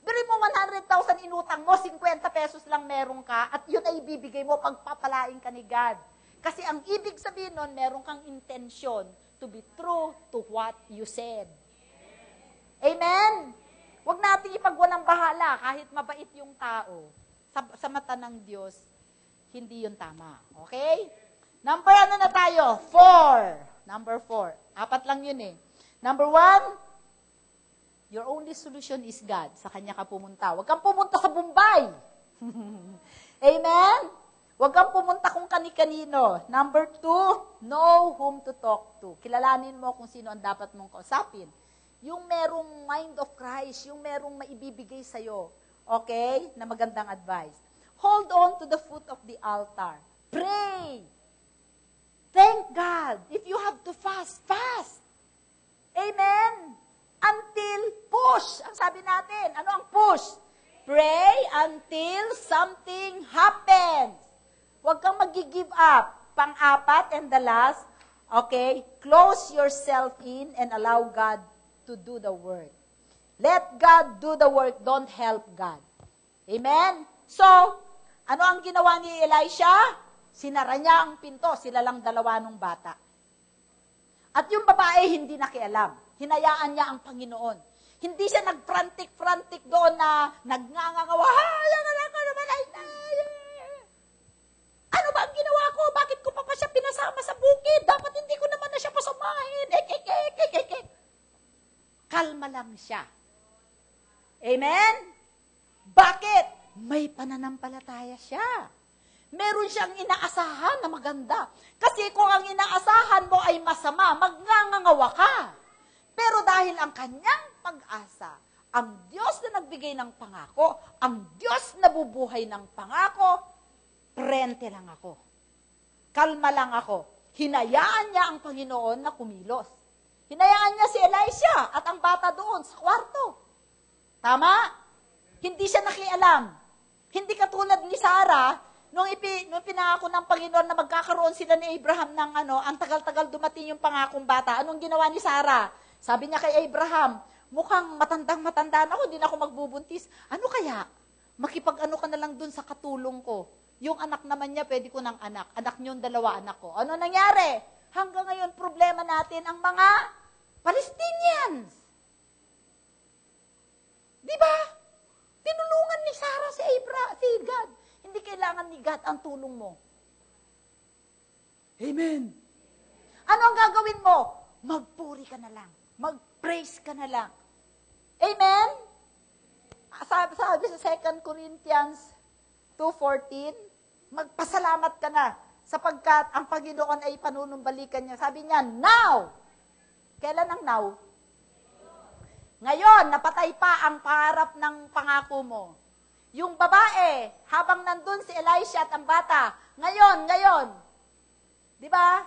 S4: Pero mo 100,000 inutang mo, 50 pesos lang meron ka, at yun ay ibibigay mo pagpapalain ka ni God. Kasi ang ibig sabihin nun, meron kang intention to be true to what you said. Amen? Huwag natin ipagwalang bahala kahit mabait yung tao. Sa mata ng Diyos, hindi yun tama. Okay? Number ano na tayo? 4. Number 4. 4 lang yun eh. Number 1, your only solution is God. Sa Kanya ka pumunta. Huwag kang pumunta sa Bombay. Amen? Huwag kang pumunta kung kani-kanino. Number 2, know whom to talk to. Kilalanin mo kung sino ang dapat mong kausapin. Yung merong mind of Christ, yung merong maibibigay sa'yo. Okay? Na magandang advice. Hold on to the foot of the altar. Pray. Thank God. If you have to fast, fast. Amen? Until push. Ang sabi natin, ano ang push? Pray until something happens. Huwag kang mag-give up. Pang-4 and the last, okay, close yourself in and allow God to do the work. Let God do the work. Don't help God. Amen? So, ano ang ginawa ni Elisha? Sinara niya ang pinto. Sila lang dalawa nung bata. At yung babae hindi nakialam. Hinayaan niya ang Panginoon. Hindi siya nag-frantic doon na nagngangawa. Ano ba ang ginawa ko? Bakit ko pa siya pinasama sa bukid? Dapat hindi ko naman na siya pasamahin. Kalma lang siya. Amen? Bakit? May pananampalataya siya. Meron siyang inaasahan na maganda. Kasi kung ang inaasahan mo ay masama, magngangawa ka. Pero dahil ang kanyang pag-asa, ang Diyos na nagbigay ng pangako, ang Diyos na bubuhay ng pangako, prente lang ako. Kalma lang ako. Hinayaan niya ang Panginoon na kumilos. Hinayaan niya si Elisha at ang bata doon sa kwarto. Tama? Hindi siya nakialam. Hindi katulad ni Sarah, nung pinangako ng Panginoon na magkakaroon sila ni Abraham ng ang tagal-tagal dumating yung pangakong bata. Anong ginawa ni Sarah? Sabi niya kay Abraham, mukhang matandang-matanda na ako, hindi na ako magbubuntis. Ano kaya? Makipag-ano ka na lang dun sa katulong ko. Yung anak naman niya, pwede ko ng anak. Anak niyo, 2 anak ko. Ano nangyari? Hanggang ngayon, problema natin ang mga Palestinians. Di ba? Tinulungan ni Sarah si God. Hindi kailangan ni God ang tulong mo. Amen. Ano ang gagawin mo? Magpuri ka na lang. Mag-praise ka na lang. Amen? Sabi sa 2 Corinthians 2:14, magpasalamat ka na sapagkat ang Panginoon ay panunumbalikan niya. Sabi niya, now! Kailan ang now? Ngayon, napatay pa ang pangarap ng pangako mo. Yung babae, habang nandun si Elisha at ang bata, ngayon, di ba?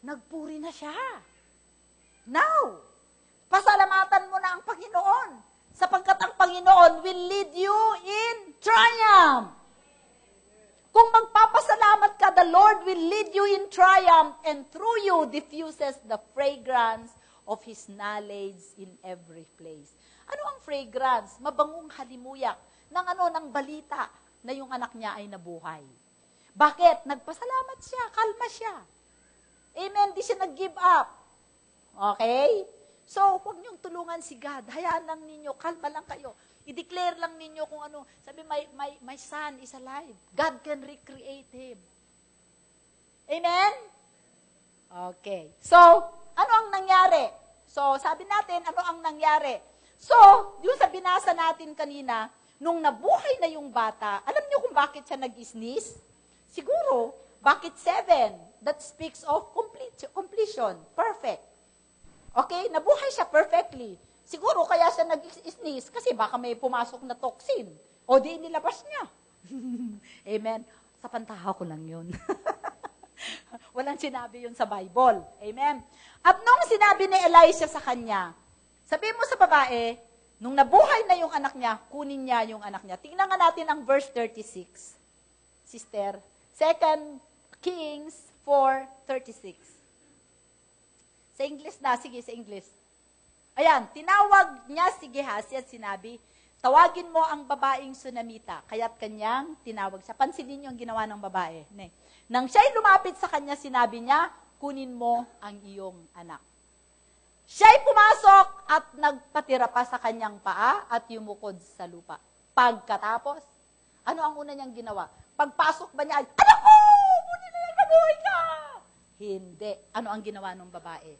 S4: Nagpuri na siya. Now, pasalamatan mo na ang Panginoon, sapagkat ang Panginoon will lead you in triumph. Kung magpapasalamat ka, the Lord will lead you in triumph, and through you diffuses the fragrance of His knowledge in every place. Ano ang fragrance? Mabangong halimuyak ng balita na yung anak niya ay nabuhay. Bakit? Nagpasalamat siya, kalma siya. Amen, di siya nag-give up. Okay? So, huwag niyong tulungan si God. Hayaan lang ninyo, kalma lang kayo. I-declare lang ninyo kung ano. Sabi, my son is alive. God can recreate him. Amen? Okay. So, ano ang nangyari? So, sabi natin, ano ang nangyari? So, yung sa binasa natin kanina, nung nabuhay na yung bata, alam niyo kung bakit siya nag-sneeze? Siguro, bakit 7? That speaks of completion. Perfect. Okay? Nabuhay siya perfectly. Siguro kaya siya nag-sneeze kasi baka may pumasok na toxin. O di nilabas niya. Amen. Sa pantaha ko lang yun. Walang sinabi yun sa Bible. Amen. At nung sinabi ni Elisha sa kanya, sabi mo sa babae, nung nabuhay na yung anak niya, kunin niya yung anak niya. Tingnan nga natin ang verse 36. Sister, 2 Kings 4:36. Sa English na, sige, sa English. Ayan, tinawag niya si Gehazi at sinabi, tawagin mo ang babaeng Sunamita. Kaya't kanyang tinawag siya. Pansinin niyo ang ginawa ng babae. Nang siya'y lumapit sa kanya, sinabi niya, kunin mo ang iyong anak. Siya'y pumasok at nagpatira pa sa kanyang paa at yumukod sa lupa. Pagkatapos, ano ang una niyang ginawa? Pagpasok ba niya, anak ko! Kunin na yan, mabuhay ka! Hindi. Ano ang ginawa ng babae?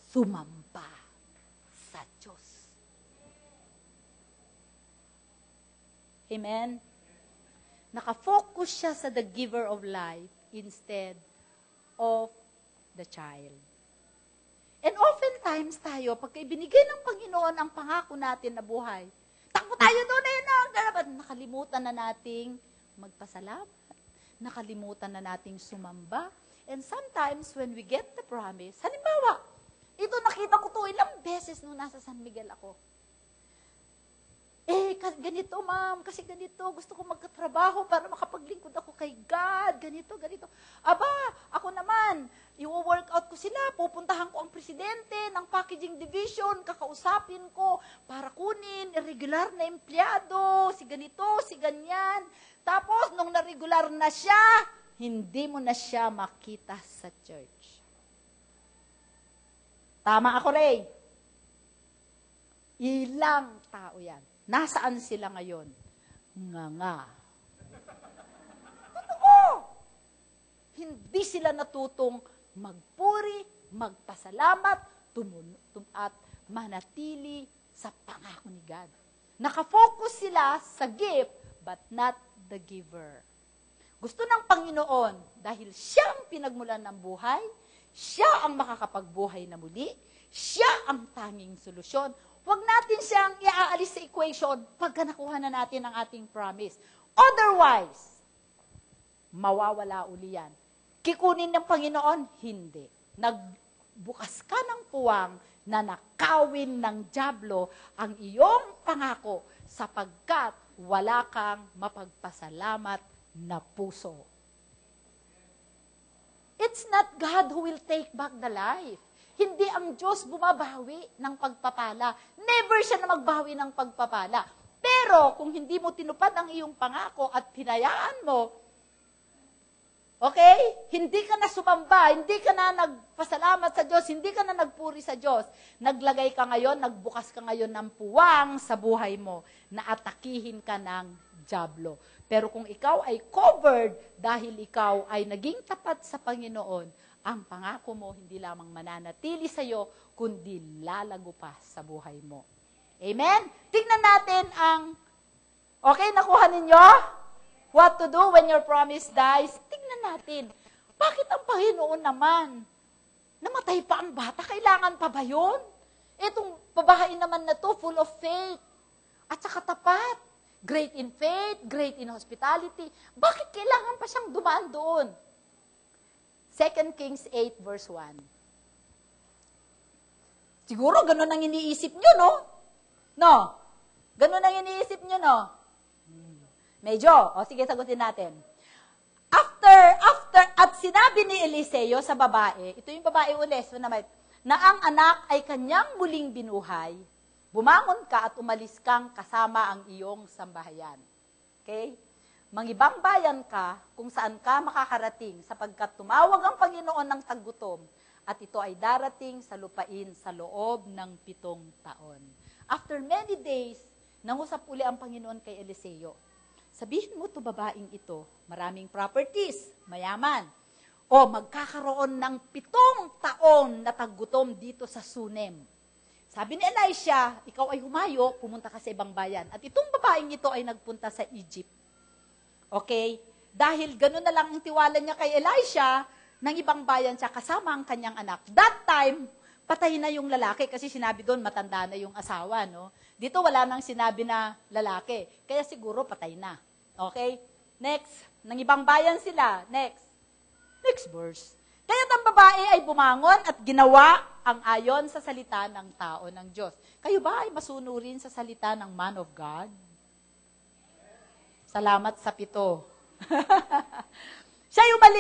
S4: Sumamba sa Diyos. Amen? Nakafocus siya sa the giver of life instead of the child. And oftentimes tayo, pagka ibinigay ng Panginoon ang pangako natin na buhay, takbo tayo doon na nakalimutan na nating magpasalamat. Nakalimutan na nating sumamba. And sometimes when we get the promise, halimbawa, ito nakita ko to ilang beses nung nasa San Miguel ako. Ganito ma'am, kasi ganito, gusto ko magkatrabaho para makapaglingkod ako kay God, ganito. Aba, ako naman, i-workout ko sila, pupuntahan ko ang presidente ng packaging division, kakausapin ko para kunin, irregular na empleyado, si ganito, si ganyan. Tapos, nung na-regular na siya, hindi mo na siya makita sa church. Tama ako, Ray. Ilang tao yan. Nasaan sila ngayon? Nga. Totoo! Hindi sila natutong magpuri, magpasalamat, at manatili sa pangako ni God. Nakafocus sila sa gift, but not the giver. Gusto ng Panginoon, dahil siya ang pinagmulan ng buhay, siya ang makakapagbuhay na muli, siya ang tanging solusyon. Huwag natin siyang iaalis sa equation pagka nakuha na natin ang ating promise. Otherwise, mawawala uli yan. Kikunin ng Panginoon? Hindi. Nagbukas ka ng puwang na nakawin ng dyablo ang iyong pangako sapagkat wala kang mapagpasalamat na puso. It's not God who will take back the life. Hindi ang Diyos bumabawi ng pagpapala. Never siya na magbawi ng pagpapala. Pero kung hindi mo tinupad ang iyong pangako at hinayaan mo, okay? Hindi ka na sumamba, hindi ka na nagpasalamat sa Diyos, hindi ka na nagpuri sa Diyos. Naglagay ka ngayon, nagbukas ka ngayon ng puwang sa buhay mo na atakihin ka ng dyablo. Pero kung ikaw ay covered dahil ikaw ay naging tapat sa Panginoon, ang pangako mo hindi lamang mananatili sa iyo, kundi lalago pa sa buhay mo. Amen? Tingnan natin ang, okay, nakuha ninyo? What to do when your promise dies? Tingnan natin. Bakit ang Panginoon naman? Namatay pa ang bata, kailangan pa ba yun? Itong babae naman na to, full of faith. At saka tapat. Great in faith, great in hospitality. Bakit kailangan pa siyang dumaan doon? 2 Kings 8 verse 1. Siguro ganun ang iniisip nyo, no? No? Ganun ang iniisip nyo, no? Medyo. O sige, sagutin natin. At sinabi ni Eliseo sa babae, ito yung babae ulit, na ang anak ay kanyang muling binuhay, bumangon ka at umalis kang kasama ang iyong sambahayan. Okay? Mangibang bayan ka kung saan ka makakarating sapagkat tumawag ang Panginoon ng taggutom at ito ay darating sa lupain sa loob ng 7 taon. After many days, nangusap uli ang Panginoon kay Eliseo. Sabihin mo to babaeng ito, maraming properties, mayaman, o magkakaroon ng 7 taon na taggutom dito sa Sunem. Sabi ni Elisha, ikaw ay humayo, pumunta ka sa ibang bayan. At itong babaeng ito ay nagpunta sa Egypt. Okay? Dahil gano'n na lang ang tiwala niya kay Elisha, ng ibang bayan siya kasama ang kanyang anak. That time, patay na yung lalaki kasi sinabi doon matanda na yung asawa, no? Dito wala nang sinabi na lalaki. Kaya siguro patay na. Okay? Next. Ng ibang bayan sila. Next verse. Kaya ang babae ay bumangon at ginawa ang ayon sa salita ng tao ng Diyos. Kayo ba ay masunurin sa salita ng man of God? Salamat sa 7. Siya yung mali